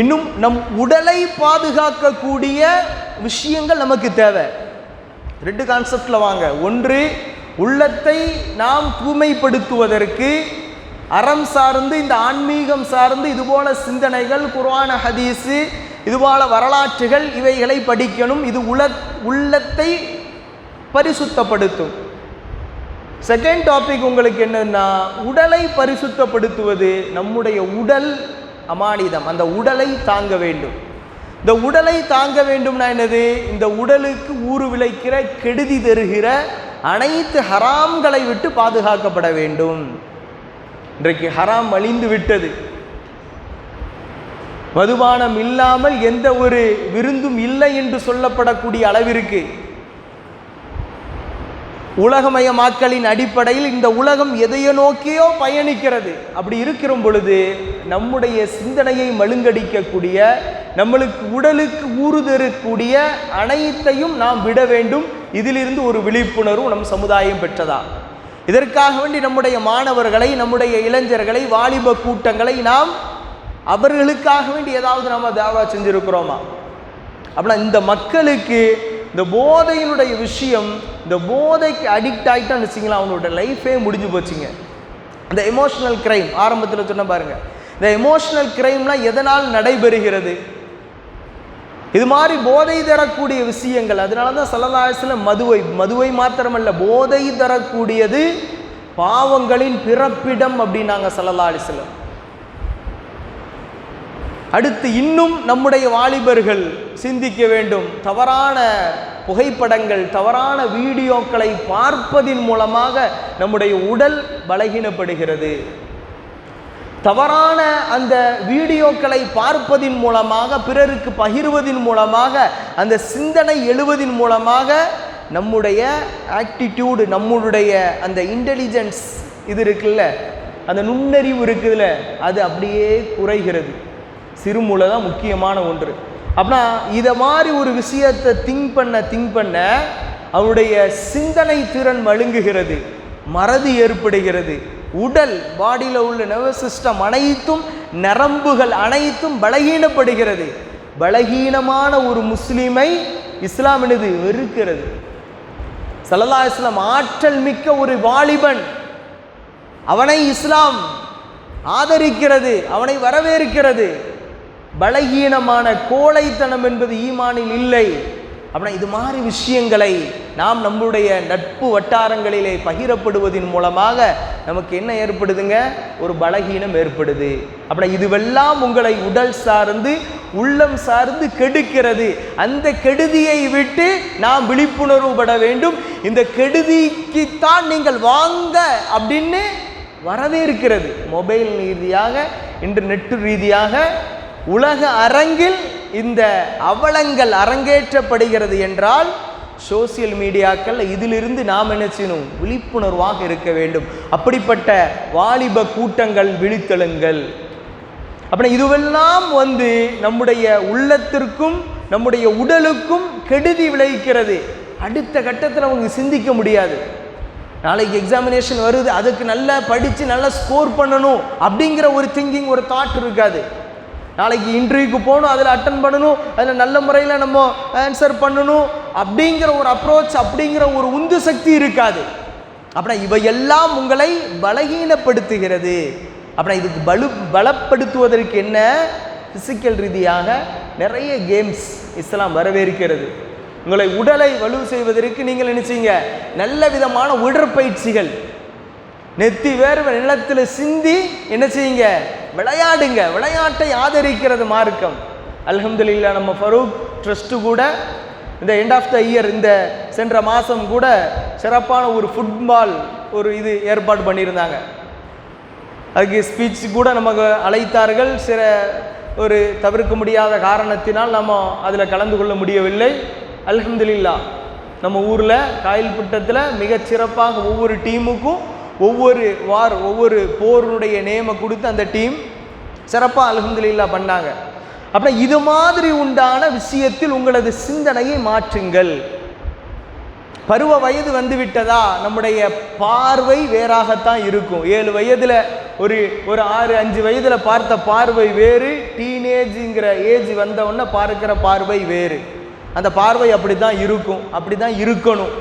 [SPEAKER 1] இன்னும் நம் உடலை பாதுகாக்கக்கூடிய விஷயங்கள் நமக்கு தேவை. 2 கான்செப்டில் வாங்க. ஒன்று, உள்ளத்தை நாம் தூய்மைப்படுத்துவதற்கு அறம் சார்ந்து இந்த ஆன்மீகம் சார்ந்து இதுபோல சிந்தனைகள், குர்ஆன் ஹதீஸு, இதுபோல வரலாற்றுகள் இவைகளை படிக்கணும். இது உள்ளத்தை பரிசுத்தப்படுத்தும். செகண்ட் டாபிக் உங்களுக்கு என்னன்னா, உடலை பரிசுத்தப்படுத்துவது. நம்முடைய உடல் அமானிதம், அந்த உடலை தாங்க வேண்டும். இந்த உடலை தாங்க வேண்டும்னா என்னது? இந்த உடலுக்கு ஊறு விளைக்கிற, கெடுதி தருகிற அனைத்து ஹராம்களை விட்டு பாதுகாக்கப்பட வேண்டும். இன்றைக்கு ஹராம் அழிந்து விட்டது. மதுபானம் இல்லாமல் எந்த ஒரு விருந்தும் இல்லை என்று சொல்லப்படக்கூடிய அளவிற்கு உலகமயமாக்கலின் அடிப்படையில் இந்த உலகம் எதையோ நோக்கியோ பயணிக்கிறது. அப்படி இருக்கிற பொழுது நம்முடைய சிந்தனையை மழுங்கடிக்கக்கூடிய, நம்மளுக்கு உடலுக்கு ஊறு தரக்கூடிய அனைத்தையும் நாம் விட வேண்டும். இதிலிருந்து ஒரு விழிப்புணர்வு நம் சமுதாயம் பெற்றதா. இதற்காக வேண்டி நம்முடைய மாணவர்களை, நம்முடைய இளைஞர்களை, வாலிப கூட்டங்களை நாம் அவர்களுக்காக வேண்டி ஏதாவது நம்ம தாவா செஞ்சிருக்கிறோமா? அப்படின்னா இந்த மக்களுக்கு இந்த போதையினுடைய விஷயம், இந்த போதைக்கு அடிக்ட் ஆகிட்டான்னு வச்சிங்களா, அவனோட லைஃபே முடிஞ்சு போச்சுங்க. இந்த எமோஷனல் கிரைம் ஆரம்பத்தில் சொன்ன பாருங்க, இந்த எமோஷனல் கிரைம்லாம் எதனால் நடைபெறுகிறது? இது மாதிரி போதை தரக்கூடிய விஷயங்கள். அதனால தான் ஸல்லல்லாஹு அலைஹி வஸல்லம் மதுவை மாத்திரமல்ல, போதை தரக்கூடியது பாவங்களின் பிறப்பிடம் அப்படின்னாங்க ஸல்லல்லாஹு அலைஹி வஸல்லம். அடுத்து இன்னும் நம்முடைய வாலிபர்கள் சிந்திக்க வேண்டும். தவறான புகைப்படங்கள், தவறான வீடியோக்களை பார்ப்பதின் மூலமாக நம்முடைய உடல் பலகீனப்படுகிறது. தவறான அந்த வீடியோக்களை பார்ப்பதின் மூலமாக, பிறருக்கு பகிர்வதின் மூலமாக, அந்த சிந்தனை எழுவதின் மூலமாக நம்முடைய ஆட்டிடியூடு, நம்முடைய அந்த இன்டெலிஜென்ஸ் இது இருக்குல்ல, அந்த நுண்ணறிவு இருக்குதுல்ல, அது அப்படியே குறைகிறது. சிறுமூளை தான் முக்கியமான ஒன்று. அப்படின்னா இதை மாதிரி ஒரு விஷயத்தை திங்க் பண்ண அவனுடைய சிந்தனை திறன் மழுங்குகிறது, மறதி ஏற்படுகிறது. உடல், பாடியில் உள்ள நர்வஸ் சிஸ்டம் அனைத்தும், நரம்புகள் அனைத்தும் பலகீனப்படுகிறது. பலகீனமான ஒரு முஸ்லிமை இஸ்லாம் என்னது வெறுக்கிறது. ஸல்லல்லாஹு அலைஹி வஸல்லம் ஆற்றல் மிக்க ஒரு வாலிபன், அவனை இஸ்லாம் ஆதரிக்கிறது, அவனை வரவேற்கிறது. பலகீனமான கோழைத்தனம் என்பது ஈமானில் இல்லை. அப்படின்னா இது மாதிரி விஷயங்களை நாம் நம்முடைய நட்பு வட்டாரங்களிலே பகிரப்படுவதன் மூலமாக நமக்கு என்ன ஏற்படுதுங்க? ஒரு பலகீனம் ஏற்படுது. அப்படின்னா இதுவெல்லாம் உங்களை உடல் சார்ந்து, உள்ளம் சார்ந்து கெடுக்கிறது. அந்த கெடுதியை விட்டு நாம் விழிப்புணர்வு பட வேண்டும். இந்த கெடுதிக்குத்தான் நீங்கள் வாங்க அப்படின்னு வரவேற்கிறது. மொபைல் ரீதியாக, இன்டர்நெட் ரீதியாக உலக அரங்கில் இந்த அவலங்கள் அரங்கேற்றப்படுகிறது என்றால் சோசியல் மீடியாக்கள் இதிலிருந்து நாம் என்ன செய்யணும்? விழிப்புணர்வாக இருக்க வேண்டும். அப்படிப்பட்ட வாலிப கூட்டங்கள் விழித்தெழுங்கள். அப்புறம் இதுவெல்லாம் நம்முடைய உள்ளத்திற்கும் நம்முடைய உடலுக்கும் கெடுதி விளைவிக்கிறது. அடுத்த கட்டத்தில் அவங்க சிந்திக்க முடியாது. நாளைக்கு எக்ஸாமினேஷன் வருது, அதுக்கு நல்லா படித்து நல்லா ஸ்கோர் பண்ணணும் அப்படிங்கிற ஒரு திங்கிங், ஒரு தாட் இருக்காது. நாளைக்கு இன்டர்வியூக்கு போகணும், அதில் அட்டன் பண்ணணும், அதில் நல்ல முறையில் நம்ம ஆன்சர் பண்ணணும் அப்படிங்கிற ஒரு அப்ரோச், அப்படிங்கிற ஒரு உந்து சக்தி இருக்காது. அப்படின்னா இவையெல்லாம் உங்களை பலகீனப்படுத்துகிறது. அப்படின்னா இதுக்கு பலப்படுத்துவதற்கு என்ன? பிசிக்கல் ரீதியாக நிறைய கேம்ஸ் இஸ்லாம் வரவேற்கிறது. உங்களை உடலை வலு செய்வதற்கு நீங்கள் நினைச்சீங்க நல்ல விதமான உடற்பயிற்சிகள், நெத்தி வேர்வை நிலத்தில் சிந்தி என்ன செய்யுங்க, விளையாடுங்க. விளையாட்டை ஆதரிக்கிறது மார்க்கம். அல்ஹம்துலில்லாஹ், நம்ம ஃபரூக் ட்ரஸ்ட்டு கூட இந்த எண்ட் ஆஃப் த இயர், இந்த சென்ற மாதம் கூட சிறப்பான ஒரு ஃபுட்பால் ஒரு இது ஏற்பாடு பண்ணியிருந்தாங்க. அதுக்கு ஸ்பீச் கூட நமக்கு அழைத்தார்கள். சில ஒரு தவிர்க்க முடியாத காரணத்தினால் நம்ம அதில் கலந்து கொள்ள முடியவில்லை. அல்ஹம்துலில்லாஹ், நம்ம ஊரில் காயல்பட்டத்தில் மிகச்சிறப்பாக ஒவ்வொரு டீமுக்கும் ஒவ்வொரு போருடைய நேமை கொடுத்து அந்த டீம் சிறப்பாக அல்ஹம்துலில்லாஹ் பண்ணாங்க. அப்போ இது மாதிரி உண்டான விஷயத்தில் உங்களது சிந்தனையை மாற்றுங்கள். பருவ வயது வந்துவிட்டதா, நம்முடைய பார்வை வேறாகத்தான் இருக்கும். 7 வயதில் ஒரு 6-5 வயதில் பார்த்த பார்வை வேறு, டீனேஜுங்கிற ஏஜ் வந்தவுடனே பார்க்கிற பார்வை வேறு. அந்த பார்வை அப்படி தான் இருக்கும், அப்படி தான் இருக்கணும்.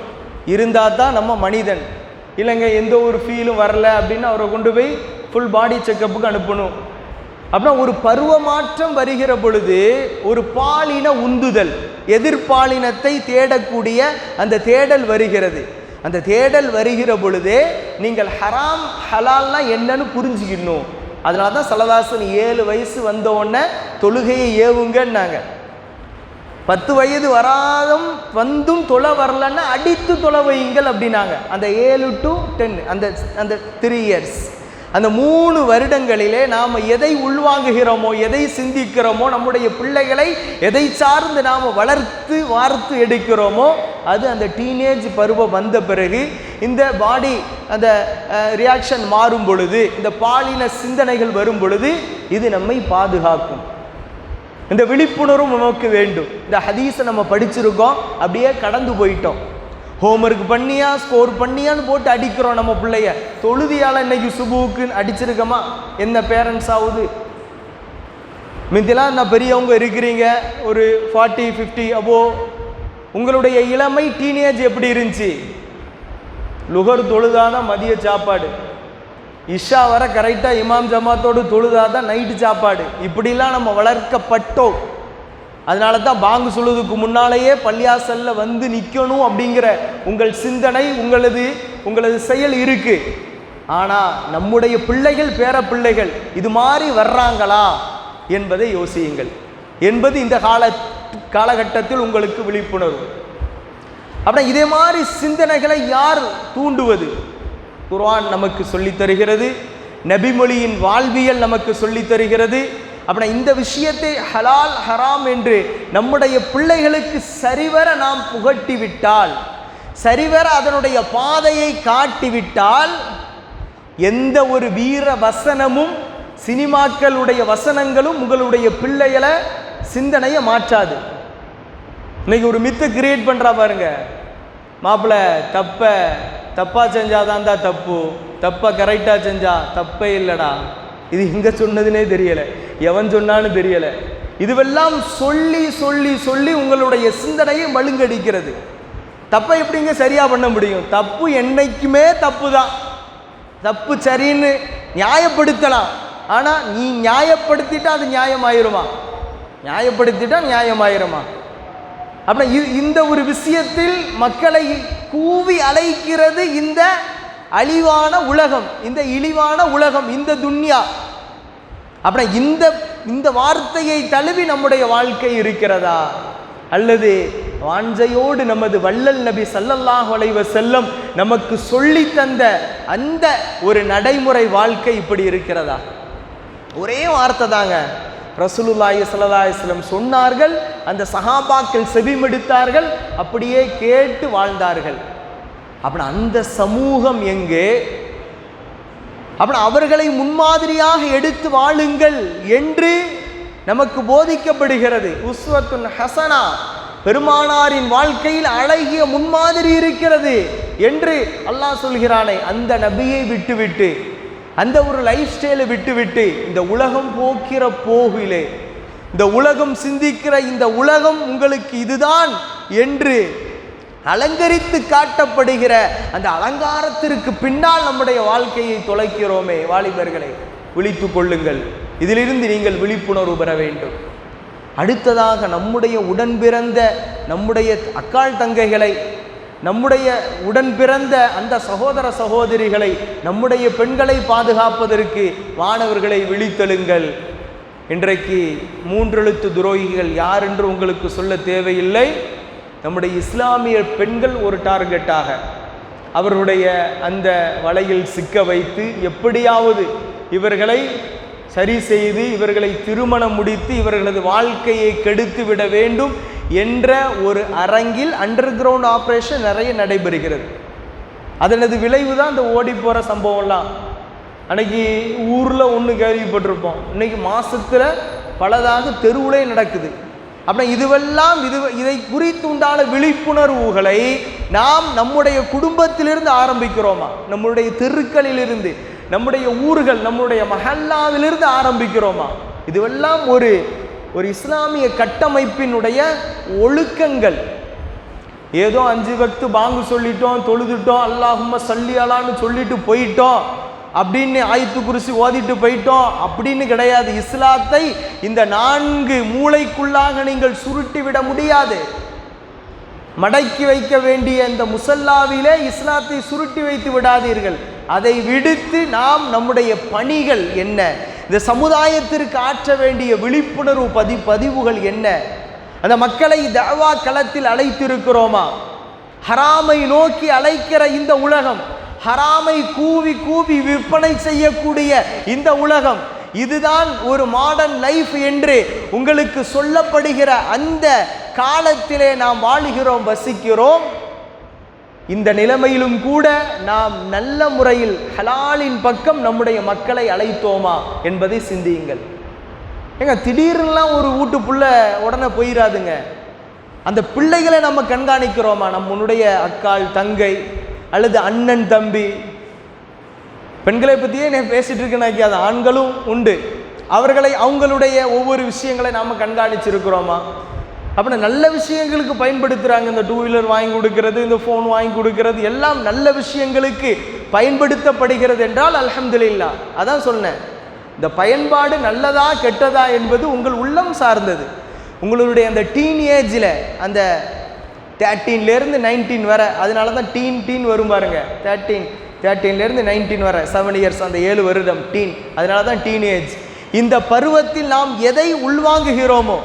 [SPEAKER 1] இருந்தால் தான் நம்ம மனிதன். இல்லைங்க எந்த ஒரு ஃபீலும் வரல அப்படின்னு அவரை கொண்டு போய் ஃபுல் பாடி செக்கப்புக்கு அனுப்பணும். அப்படின்னா ஒரு பருவ மாற்றம் வருகிற பொழுது ஒரு பாலின உந்துதல், எதிர்பாலினத்தை தேடக்கூடிய அந்த தேடல் வருகிறது. அந்த தேடல் வருகிற பொழுதே நீங்கள் ஹராம் ஹலால்னா என்னன்னு புரிஞ்சுக்கணும். அதனால தான் சல்லல்லாஹு 7 வயசு வந்தோடனே தொழுகையை ஏவுங்கன்னாங்க. 10 வயது வந்தும் தொலை வரலன்னா அடித்து தொலை வையுங்கள் அப்படின்னாங்க. அந்த 7 to 10 அந்த 3 இயர்ஸ், அந்த 3 வருடங்களிலே நாம் எதை உள்வாங்குகிறோமோ, எதை சிந்திக்கிறோமோ, நம்முடைய பிள்ளைகளை எதை சார்ந்து நாம் வார்த்து எடுக்கிறோமோ, அது அந்த டீனேஜ் பருவம் வந்த பிறகு இந்த பாடி அந்த ரியாக்ஷன் மாறும் பொழுது, இந்த பாலின சிந்தனைகள் வரும் பொழுது இது நம்மை பாதுகாக்கும். இந்த விழிப்புணர்வும் நமக்கு வேண்டும். இந்த ஹதீஸை நம்ம படிச்சிருக்கோம், அப்படியே கடந்து போயிட்டோம். ஹோம்ஒர்க் பண்ணியா, ஸ்கோர் பண்ணியான்னு போட்டு அடிக்கிறோம் நம்ம பிள்ளைய. தொழுதியால் இன்னைக்கு சுபுவுக்கு அடிச்சிருக்கோமா? என்ன பேரண்ட்ஸ் ஆகுது? மிந்திலாம் நான் பெரியவங்க இருக்கிறீங்க, ஒரு 40-50 அபோ. உங்களுடைய இளமை டீனேஜ் எப்படி இருந்துச்சு? லுகர் தொழுதாதான் மதிய சாப்பாடு, இஷா வர கரெக்டாக இமாம் ஜமாத்தோடு தொழுதாதான் நைட்டு சாப்பாடு. இப்படிலாம் நம்ம வளர்க்கப்பட்டோம். அதனால தான் பாங்கு சொல்வதுக்கு முன்னாலேயே பள்ளியாசல்ல வந்து நிற்கணும் அப்படிங்கிற உங்கள் சிந்தனை, உங்களது செயல் இருக்கு. ஆனால் நம்முடைய பிள்ளைகள், பேர பிள்ளைகள் இது மாதிரி வர்றாங்களா என்பதை யோசியுங்கள் என்பது இந்த காலகட்டத்தில் உங்களுக்கு விழிப்புணர்வு. அப்படின்னா இதே மாதிரி சிந்தனைகளை யார் தூண்டுவது? குர்ஆன் நமக்கு சொல்லித் தருகிறது, நபிமொழியின் வாழ்வியல் நமக்கு சொல்லித் தருகிறது. அப்படின்னா இந்த விஷயத்தை ஹலால் ஹராம் என்று நம்முடைய பிள்ளைகளுக்கு சரிவர நாம் புகட்டிவிட்டால், சரிவர அதனுடைய பாதையை காட்டிவிட்டால், எந்த ஒரு வீர வசனமும் சினிமாக்களுடைய வசனங்களும் உங்களுடைய பிள்ளைகளை சிந்தனையை மாற்றாது. இன்னைக்கு ஒரு மித்தை கிரியேட் பண்ணுறா பாருங்க, மாப்பிள்ளை தப்பாக செஞ்சாதான் தான் தப்பு, தப்பை கரெக்டாக செஞ்சா தப்பே இல்லைடா. இது எங்கே சொன்னதுன்னே தெரியலை, எவன் சொன்னான்னு தெரியலை. இதுவெல்லாம் சொல்லி சொல்லி சொல்லி உங்களுடைய சிந்தனையை மழுங்கடிக்கிறது. தப்பை எப்படிங்க சரியாக பண்ண முடியும்? தப்பு என்னைக்குமே தப்பு தான். தப்பு சரின்னு நியாயப்படுத்தலாம், ஆனால் நீ நியாயப்படுத்திட்டா அது நியாயமாயிருமா? நியாயப்படுத்திட்டா நியாயமாயிருமா? அப்படின்னா இந்த ஒரு விஷயத்தில் மக்களை கூவி அழைக்கிறது இந்த அழிவான உலகம், இந்த இழிவான உலகம், இந்த துன்யா. அப்படின்னா இந்த வார்த்தையை தழுவி நம்முடைய வாழ்க்கை இருக்கிறதா? அல்லது வாஞ்சையோடு நமது வள்ளல் நபி ஸல்லல்லாஹு அலைஹி வஸல்லம் நமக்கு சொல்லி தந்த அந்த ஒரு நடைமுறை வாழ்க்கை இப்படி இருக்கிறதா? ஒரே வார்த்தை தாங்க, ரசூலுல்லாஹி ஸல்லல்லாஹு அலைஹி வஸல்லம் சொன்னார்கள், அந்த சஹாபாக்கள் செவிமடுத்தார்கள், அப்படியே கேட்டு வாழ்ந்தார்கள். அப்படி அந்த சமூகம் எங்கே? அப்ப அவர்களை முன்மாதிரியாக எடுத்து வாழுங்கள் என்று நமக்கு போதிக்கப்படுகிறது. உஸ்வத்துன் ஹசனா, பெருமானாரின் வாழ்க்கையில் அழகிய முன்மாதிரி இருக்கிறது என்று அல்லாஹ் சொல்கிறானே, அந்த நபியை விட்டுவிட்டு, அந்த ஒரு லைஃப் ஸ்டைலை விட்டுவிட்டு இந்த உலகம் போக்கிற போகிலே, இந்த உலகம் சிந்திக்கிற இந்த உலகம் உங்களுக்கு இதுதான் என்று அலங்கரித்து காட்டப்படுகிற அந்த அலங்காரத்திற்கு பின்னால் நம்முடைய வாழ்க்கையை தொலைக்கிறோமே. வாலிபர்களை விழித்து கொள்ளுங்கள், இதிலிருந்து நீங்கள் விழிப்புணர்வு பெற வேண்டும். அடுத்ததாக நம்முடைய உடன் பிறந்த நம்முடைய அக்காள் தங்கைகளை, நம்முடைய உடன் பிறந்த அந்த சகோதர சகோதரிகளை, நம்முடைய பெண்களை பாதுகாப்பதற்கு வானவர்களை விழித்தெழுங்கள். இன்றைக்கு 3 எழுத்து துரோகிகள் யார் என்று உங்களுக்கு சொல்ல தேவையில்லை. நம்முடைய இஸ்லாமிய பெண்கள் ஒரு டார்கெட்டாக அவர்களுடைய அந்த வலையில் சிக்க வைத்து எப்படியாவது இவர்களை சரி செய்து, இவர்களை திருமணம் முடித்து, இவர்களது வாழ்க்கையை கெடுத்து விட வேண்டும் என்ற ஒரு அரங்கில் அண்டர் கிரவுண்ட் ஆப்ரேஷன் நிறைய நடைபெறுகிறது. அதனது விளைவு தான் இந்த ஓடி போகிற சம்பவம்லாம். அன்னைக்கு ஊரில் ஒன்று கேள்விப்பட்டிருப்போம், இன்னைக்கு மாதத்தில் பலதாக தெருவுலே நடக்குது. அப்படின்னா இதுவெல்லாம் இதை குறித்து உண்டான விழிப்புணர்வுகளை நாம் நம்முடைய குடும்பத்திலிருந்து ஆரம்பிக்கிறோமா, நம்முடைய தெருக்களிலிருந்து, நம்முடைய ஊர்கள், நம்முடைய மஹல்லாவிலிருந்து ஆரம்பிக்கிறோமா? இதுவெல்லாம் ஒரு இஸ்லாமிய கட்டமைப்பினுடைய ஒழுக்கங்கள். ஏதோ 5 வக்து பாங்கு சொல்லிட்டோம், தொழுதுட்டோம், அல்லாஹும்ம சல்லி அலான்னு சொல்லிட்டு போயிட்டோம், அப்படின்னு ஆயத்து குர்சி ஓதிட்டு போயிட்டோம் அப்படின்னு கிடையாது. இஸ்லாத்தை இந்த 4 மூளைக்குள்ளாக நீங்கள் சுருட்டி விட முடியாது. மடக்கி வைக்க வேண்டிய இந்த முசல்லாவிலே இஸ்லாத்தை சுருட்டி வைத்து விடாதீர்கள். அதை விடுத்து நாம் நம்முடைய பணிகள் என்ன, இந்த சமுதாயத்திற்கு ஆற்ற வேண்டிய விழிப்புணர்வு பதிவுகள் என்ன, அந்த மக்களை தஅவா களத்தில் அழைத்திருக்கிறோமா? ஹராமை நோக்கி அழைக்கிற இந்த உலகம், ஹராமை கூவி கூவி விற்பனை செய்யக்கூடிய இந்த உலகம், இதுதான் ஒரு மாடர்ன் லைஃப் என்று உங்களுக்கு சொல்லப்படுகிற அந்த காலத்திலே நாம் வாழுகிறோம், வசிக்கிறோம். இந்த நிலைமையிலும் கூட நாம் நல்ல முறையில் ஹலாலின் பக்கம் நம்முடைய மக்களை அழைத்தோமா என்பதை சிந்தியுங்கள். ஏங்க திடீர்னுலாம் ஒரு வீட்டுக்குள்ள உடனே போயிடாதுங்க. அந்த பிள்ளைகளை நம்ம கண்காணிக்கிறோமா? நம்முடைய அக்காள் தங்கை அல்லது அண்ணன் தம்பி, பெண்களை பற்றியே நான் பேசிட்டு இருக்கேன், அது ஆண்களும் உண்டு. அவங்களுடைய ஒவ்வொரு விஷயங்களை நாம் கண்காணிச்சிருக்கிறோமா? அப்படின்னா நல்ல விஷயங்களுக்கு பயன்படுத்துகிறாங்க. இந்த 2 வீலர் வாங்கி கொடுக்கறது, இந்த ஃபோன் வாங்கி கொடுக்கறது எல்லாம் நல்ல விஷயங்களுக்கு பயன்படுத்தப்படுகிறது என்றால் அல்ஹம்துலில்லாஹ். அதான் சொன்னேன், இந்த பயன்பாடு நல்லதா கெட்டதா என்பது உங்கள் உள்ளம் சார்ந்தது. உங்களுடைய அந்த டீன் ஏஜில், அந்த 13லேருந்து 19 வரை, அதனால தான் டீன் வரும் பாருங்க, 13லேருந்து 19 வரை 7 இயர்ஸ், அந்த 7 வருடம் டீன், அதனால தான் டீனேஜ். இந்த பருவத்தில் நாம் எதை உள்வாங்குகிறோமோ,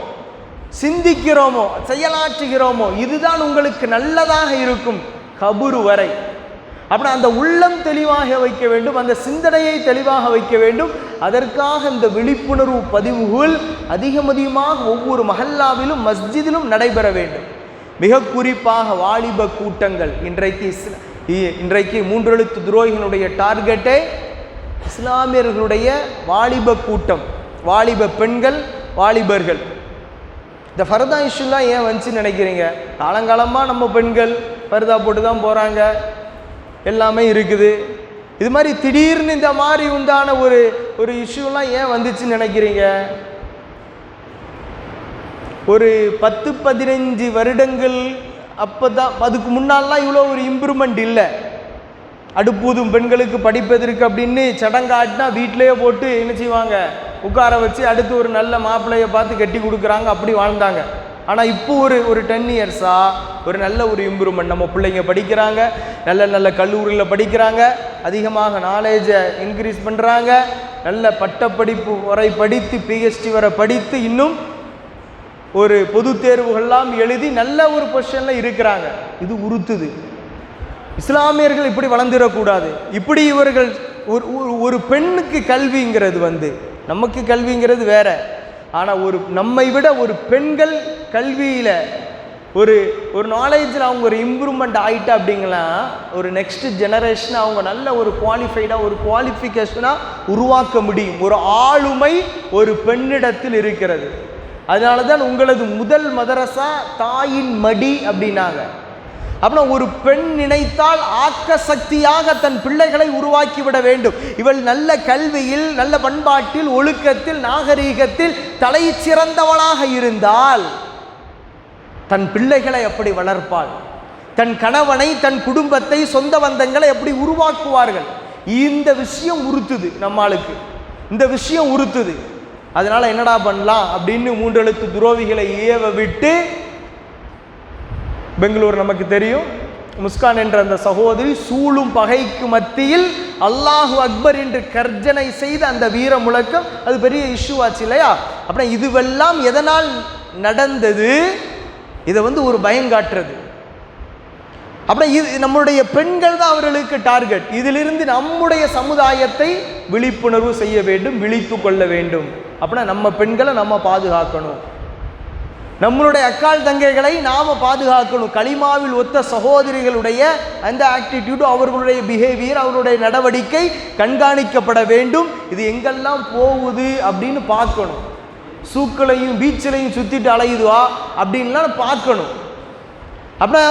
[SPEAKER 1] சிந்திக்கிறோமோ, செயலாற்றுகிறோமோ, இதுதான் உங்களுக்கு நல்லதாக இருக்கும் கபுரு வரை. அப்படி அந்த உள்ளம் தெளிவாக வைக்க வேண்டும், அந்த சிந்தனையை தெளிவாக வைக்க வேண்டும். அதற்காக இந்த விழிப்புணர்வு பதிவுகள் அதிகமாக ஒவ்வொரு மஹல்லாவிலும் மஸ்ஜிதிலும் நடைபெற வேண்டும். மிக குறிப்பாக வாலிப கூட்டங்கள். இன்றைக்கு 3 எழுத்து துரோகிகளுடைய டார்கெட்டே இஸ்லாமியர்களுடைய வாலிப கூட்டம், வாலிப பெண்கள், வாலிபர்கள். இந்த ஃபர்தா இஷ்யூலாம் ஏன் வந்துச்சுன்னு நினைக்கிறீங்க? காலங்காலமாக நம்ம பெண்கள் ஃபர்தா போட்டு தான் போகிறாங்க, எல்லாமே இருக்குது. இது மாதிரி திடீர்னு இந்த மாதிரி உண்டான ஒரு இஷ்யூலாம் ஏன் வந்துச்சுன்னு நினைக்கிறீங்க? ஒரு 10-15 வருடங்கள் அப்போ தான், அதுக்கு முன்னாலாம் இவ்வளோ ஒரு இம்ப்ரூவ்மெண்ட் இல்லை. அடுப்பூதும் பெண்களுக்கு படிப்பதற்கு அப்படின்னு சடங்காட்டினா வீட்டிலேயே போட்டு என்ன செய்வாங்க, உட்கார வச்சு அடுத்து ஒரு நல்ல மாப்பிள்ளையை பார்த்து கட்டி கொடுக்குறாங்க, அப்படி வாழ்ந்தாங்க. ஆனால் இப்போ ஒரு 10 இயர்ஸாக ஒரு நல்ல ஒரு இம்ப்ரூவ்மெண்ட். நம்ம பிள்ளைங்க படிக்கிறாங்க, நல்ல கல்லூரியில் படிக்கிறாங்க, அதிகமாக நாலேஜை இன்க்ரீஸ் பண்ணுறாங்க, நல்ல பட்டப்படிப்பு வரை படித்து PhD வரை படித்து இன்னும் ஒரு பொது தேர்வுகள்லாம் எழுதி நல்ல ஒரு பொசிஷனில் இருக்கிறாங்க. இது உறுத்துது. இஸ்லாமியர்கள் இப்படி வளர்ந்துடக்கூடாது. இப்படி இவர்கள் ஒரு பெண்ணுக்கு கல்விங்கிறது நமக்கு கல்விங்கிறது வேற. ஆனால் நம்மை விட ஒரு பெண்கள் கல்வியில் ஒரு ஒரு நாலேஜில் அவங்க ஒரு இம்ப்ரூவ்மெண்ட் ஆகிட்டா அப்படிங்களா ஒரு நெக்ஸ்ட் ஜெனரேஷனை அவங்க நல்ல ஒரு குவாலிஃபைடாக ஒரு குவாலிஃபிகேஷனாக உருவாக்க முடியும். ஒரு ஆளுமை ஒரு பெண்ணிடத்தில் இருக்கிறது. அதனால தான் உங்களது முதல் மதரசா தாயின் மடி அப்படின்னாங்க. அப்படின்னா ஒரு பெண் நினைத்தால் ஆக்க சக்தியாக தன் பிள்ளைகளை உருவாக்கிவிட வேண்டும். இவள் நல்ல கல்வியில், நல்ல பண்பாட்டில், ஒழுக்கத்தில், நாகரீகத்தில் தலை சிறந்தவளாக இருந்தால் தன் பிள்ளைகளை எப்படி வளர்ப்பாள், தன் கணவனை, தன் குடும்பத்தை, சொந்த பந்தங்களை எப்படி உருவாக்குவார்கள். இந்த விஷயம் உறுத்துது நம்மளுக்கு, இந்த விஷயம் உறுத்துது. அதனால என்னடா பண்ணலாம் அப்படின்னு 3 எழுத்து துரோகிகளை ஏவ விட்டு, பெங்களூர் நமக்கு தெரியும், முஸ்கான் என்ற அந்த சகோதரி சூழும் பகைக்கு மத்தியில் அல்லாஹு அக்பர் என்று கர்ஜனை செய்த அந்த வீர முழக்கம் அது பெரிய இஷ்யூ ஆச்சு இல்லையா? அப்படின்னா இதுவெல்லாம் எதனால் நடந்தது? இதை ஒரு பயங்காட்டுறது. அப்படின்னா இது நம்முடைய பெண்கள் தான் அவர்களுக்கு டார்கெட். இதிலிருந்து நம்முடைய சமுதாயத்தை விழிப்புணர்வு செய்ய வேண்டும், விழித்து கொள்ள வேண்டும். அப்படின்னா நம்ம பெண்களை நம்ம பாதுகாக்கணும், நம்மளுடைய அக்கால் தங்கைகளை நாம் பாதுகாக்கணும். களிமாவில் ஒத்த சகோதரிகளுடைய அந்த ஆட்டிடியூடு, அவர்களுடைய பிஹேவியர், அவருடைய நடவடிக்கை கண்காணிக்கப்பட வேண்டும். இது எங்கெல்லாம் போகுது அப்படின்னு பார்க்கணும். சூக்களையும் பீச்சிலையும் சுற்றிட்டு அலையுதுவா அப்படின்லாம் பார்க்கணும். அப்படின்னா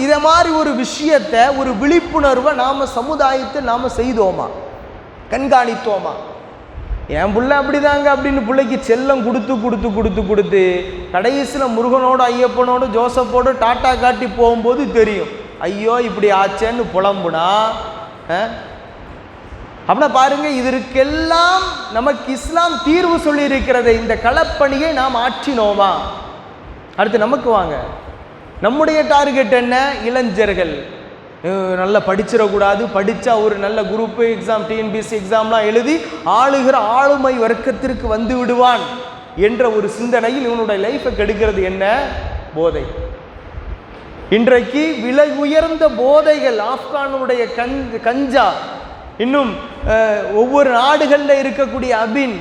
[SPEAKER 1] இதை மாதிரி ஒரு விஷயத்தை, ஒரு விழிப்புணர்வை நாம் சமுதாயத்தை நாம் செய்தோமா, கண்காணித்தோமா? என் பிள்ளை அப்படிதாங்க அப்படின்னு பிள்ளைக்கு செல்லம் கொடுத்து கொடுத்து கொடுத்து கொடுத்து கடைசியில் முருகனோடு, ஐயப்பனோடு, ஜோசப்போடு டாட்டா காட்டி போகும்போது தெரியும், ஐயோ இப்படி ஆச்சேன்னு புலம்புனா. அப்படின்னா பாருங்க, இதற்கெல்லாம் நமக்கு இஸ்லாம் தீர்வு சொல்லி இருக்கிறது. இந்த களப்பணியை நாம் ஆற்றினோமா? அடுத்து நமக்கு வாங்க, நம்முடைய டார்கெட் என்ன? இளைஞர்கள் நல்லா படிச்சிடக்கூடாது, படித்தா ஒரு நல்ல குரூப் எக்ஸாம், டிஎன்பிஎஸ்சி எக்ஸாம்லாம் எழுதி ஆளுகிற ஆளுமை வர்க்கத்திற்கு வந்து விடுவான் என்ற ஒரு சிந்தனையில் இவனுடைய லைஃப்பை கெடுக்கிறது என்ன? போதை. இன்றைக்கு விலை உயர்ந்த போதைகள், ஆப்கானுடைய கஞ்சா, இன்னும் ஒவ்வொரு நாடுகளில் இருக்கக்கூடிய அபின்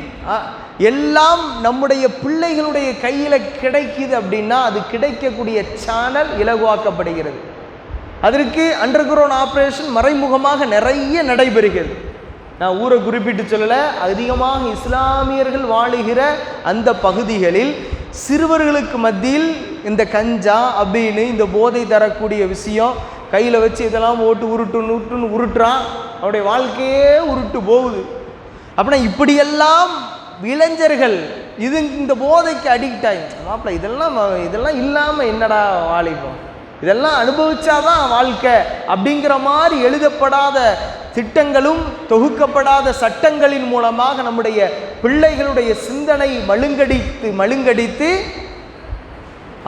[SPEAKER 1] எல்லாம் நம்முடைய பிள்ளைகளுடைய கையில் கிடைக்குது. அப்படின்னா அது கிடைக்கக்கூடிய சேனல் இலகுவாக்கப்படுகிறது. அதற்கு அண்டர் கிரவுண்ட் ஆப்ரேஷன் மறைமுகமாக நிறைய நடைபெறுகிறது. நான் ஊரை குறிப்பிட்டு சொல்லலை, அதிகமாக இஸ்லாமியர்கள் வாழுகிற அந்த பகுதிகளில் சிறுவர்களுக்கு மத்தியில் இந்த கஞ்சா அப்படின்னு இந்த போதை தரக்கூடிய விஷயம் கையில் வச்சு இதெல்லாம் ஓட்டு உருட்டுன்னு உருட்டுறான். அவருடைய வாழ்க்கையே உருட்டு போகுது. அப்படின்னா இப்படியெல்லாம் இளைஞர்கள் இந்த போதைக்கு அடிக்ட் ஆகி, மாப்பிள்ள இதெல்லாம் இல்லாமல் என்னடா வாலிபம், இதெல்லாம் அனுபவிச்சாதான் வாழ்க்கை அப்படிங்கிற மாதிரி எழுதப்படாத திட்டங்களும் தொகுக்கப்படாத சட்டங்களின் மூலமாக நம்முடைய பிள்ளைகளுடைய சிந்தனை மழுங்கடித்து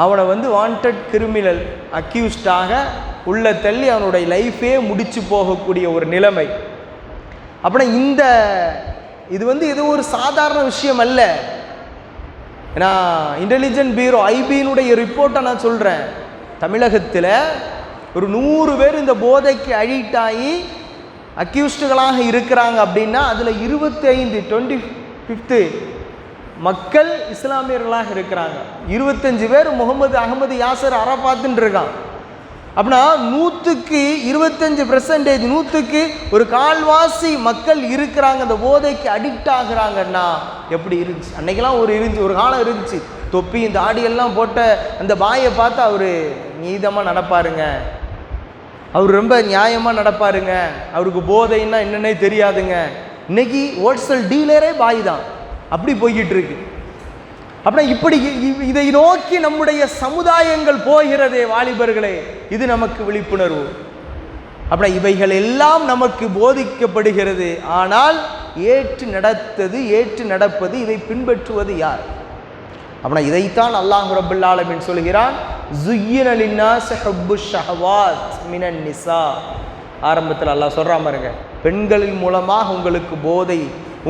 [SPEAKER 1] அவனை வாண்டட் கிரிமினல் அக்யூஸ்டாக உள்ள தள்ளி அவனுடைய லைஃபே முடிச்சு போகக்கூடிய ஒரு நிலைமை. அப்படின்னா இது ஏதோ ஒரு சாதாரண விஷயம் அல்ல. நான் இன்டெலிஜென்ட் பியூரோ ஐபியினுடைய ரிப்போர்ட்டை நான் சொல்கிறேன். தமிழகத்தில் ஒரு 100 பேர் இந்த போதைக்கு அடிக்ட் ஆகி அக்யூஸ்டுகளாக இருக்கிறாங்க அப்படின்னா அதில் 25 மக்கள் இஸ்லாமியர்களாக இருக்கிறாங்க. 25 பேர் முகமது அகமது யாசர் அரபாத்துன்னு இருக்கான். அப்படின்னா 100க்கு 25%, 100க்கு ஒரு கால்வாசி மக்கள் இருக்கிறாங்க அந்த போதைக்கு அடிக்ட் ஆகுறாங்கன்னா எப்படி இருந்துச்சு? அன்னைக்கெல்லாம் ஒரு காலம் இருந்துச்சு, தொப்பி இந்த ஆடியெல்லாம் போட்ட அந்த பாயை பார்த்து அவர் நீதமாக நடப்பாருங்க, அவர் ரொம்ப நியாயமாக நடப்பாருங்க, அவருக்கு போதைன்னா என்னன்னே தெரியாதுங்க. இன்னைக்கு ஹோல்சேல் டீலரே பாய் தான். அப்படி போய்கிட்டு இருக்கு. அப்படின்னா இப்படி இதை நோக்கி நம்முடைய சமுதாயங்கள் போகிறதே வாலிபர்களே, இது நமக்கு விழிப்புணர்வு. அப்படின்னா இவைகள் எல்லாம் நமக்கு போதிக்கப்படுகிறது. ஆனால் ஏற்று நடப்பது, இதை பின்பற்றுவது யார்? அப்படின்னா இதைத்தான் அல்லாஹ் ரப்பல் ஆலமீன் சொல்கிறான், ஸுய்யின லின்னாஸி ஹுப்புஷ் ஷஹவாத் மினன் நிஸா. ஆரம்பத்தில் அல்லாஹ் சொல்கிறான் பாருங்க, பெண்களின் மூலமாக உங்களுக்கு போதை,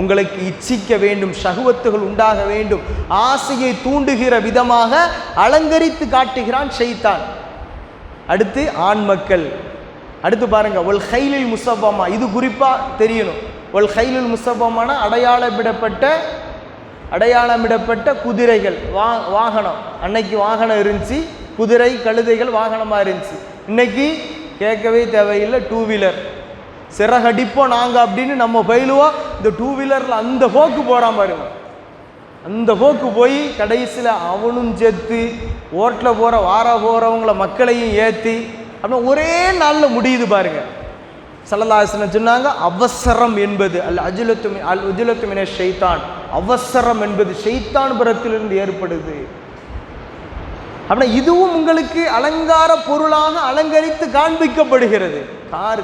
[SPEAKER 1] உங்களுக்கு இச்சிக்க வேண்டும், ஷஹ்வத்துகள் உண்டாக வேண்டும், ஆசையை தூண்டுகிற விதமாக அலங்கரித்து காட்டுகிறான் ஷைத்தான். அடுத்து ஆண் மக்கள். அடுத்து பாருங்க, ஒல் ஹைலில் முஸவ்வமா, இது குறிப்பாக தெரியணும். ஒல் ஹைலில் முஸவ்வமான அடையாளமிடப்பட்ட குதிரைகள், வாகனம். அன்னைக்கு வாகனம் இருந்துச்சு, குதிரை கழுதைகள் வாகனமாக இருந்துச்சு. இன்னைக்கு கேட்கவே தேவையில்லை, 2 வீலர். சிறகடிப்போம் நாங்கள் அப்படின்னு நம்ம பயிலுவோம். இந்த 2 வீலரில் அந்த போக்கு போகிறான் பாருங்க, அந்த போக்கு போய் கடைசியில் அவனும் சேர்த்து ஓட்டில் போகிறவங்கள மக்களையும் ஏற்றி அப்படின்னா ஒரே நாளில் முடியுது பாருங்க. ஸல்லல்லாஹு அலைஹி வஸல்லம் சொன்னாங்க, அவசரம் என்பது அல் உஜுலத்து மின ஷைத்தான், அவசரம் என்பது ஷைத்தான் புறத்திலிருந்து ஏற்படுது. அப்படின்னா இதுவும் உங்களுக்கு அலங்கார பொருளாக அலங்கரித்து காண்பிக்கப்படுகிறது.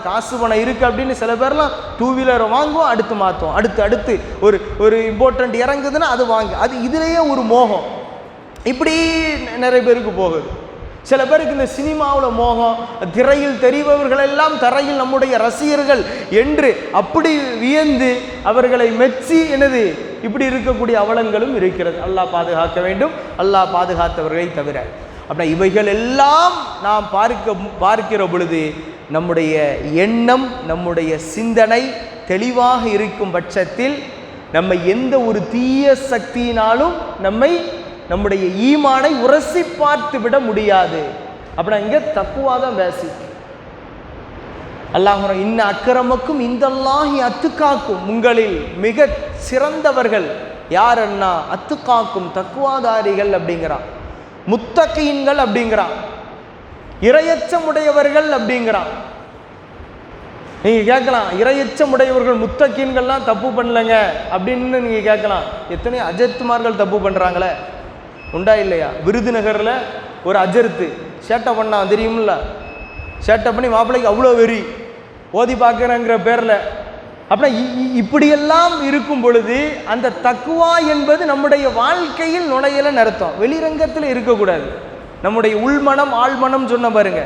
[SPEAKER 1] காசு பணம் இருக்குது அப்படின்னு சில பேர்லாம் 2 வீலரை வாங்குவோம், அடுத்து மாற்றுவோம், அடுத்து ஒரு இம்பார்ட்டண்ட் இறங்குதுன்னா அது அது இதுலேயே ஒரு மோகம் இப்படி நிறைய பேருக்கு போகுது. சில பேருக்கு இந்த சினிமாவில் மோகம், திரையில் தெரிபவர்கள் எல்லாம் தரையில் நம்முடைய ரசிகர்கள் என்று அப்படி வியந்து அவர்களை மெச்சி என்னது இப்படி இருக்கக்கூடிய அவலங்களும் இருக்கிறது. அல்லாஹ் பாதுகாக்க வேண்டும், அல்லாஹ் பாதுகாத்தவர்களை தவிர. அப்படின்னா இவைகள் எல்லாம் நாம் பார்க்கிற பொழுது நம்முடைய எண்ணம், நம்முடைய சிந்தனை தெளிவாக இருக்கும் பட்சத்தில் நம்ம எந்த ஒரு தீய சக்தியினாலும் நம்முடைய ஈமானை உரசி பார்த்து விட முடியாது. அப்படின்னா இங்கே தக்குவாதான் பேசி. அல்லாஹ் இன்ன அக்கிரமக்கும் இந்தல்லாஹி அத்துக்காக்கும், உங்களில் மிக சிறந்தவர்கள் யார் அண்ணா? அத்துக்காக்கும், தக்குவாதாரிகள் அப்படிங்கிறான், முத்தகீன்கள் அப்படிங்கிறான், இரையச்சமுடையவர்கள் அப்படிங்கிறான். நீங்க கேட்கலாம், இரையச்சமுடையவர்கள் முத்தகீன்கள்லாம் தப்பு பண்ணலங்க அப்படின்னு நீங்க கேட்கலாம். எத்தனை அஜத்துமார்கள் தப்பு பண்றாங்களே, உண்டா இல்லையா? விருதுநகர்ல ஒரு அஜர்த்து சேட்டை பண்ணான் தெரியுமில்ல, சேட்டை பண்ணி மாப்பிள்ளைக்கு அவ்வளோ வெறி, ஓதி பார்க்குறங்கிற பேரில். அப்படின்னா இப்படியெல்லாம் இருக்கும் பொழுது அந்த தக்குவா என்பது நம்முடைய வாழ்க்கையில் நுழையலன்னு அர்த்தம். வெளிரங்கத்தில் இருக்கக்கூடாது. நம்முடைய உள்மனம் ஆழ்மனம் சொன்ன பாருங்க,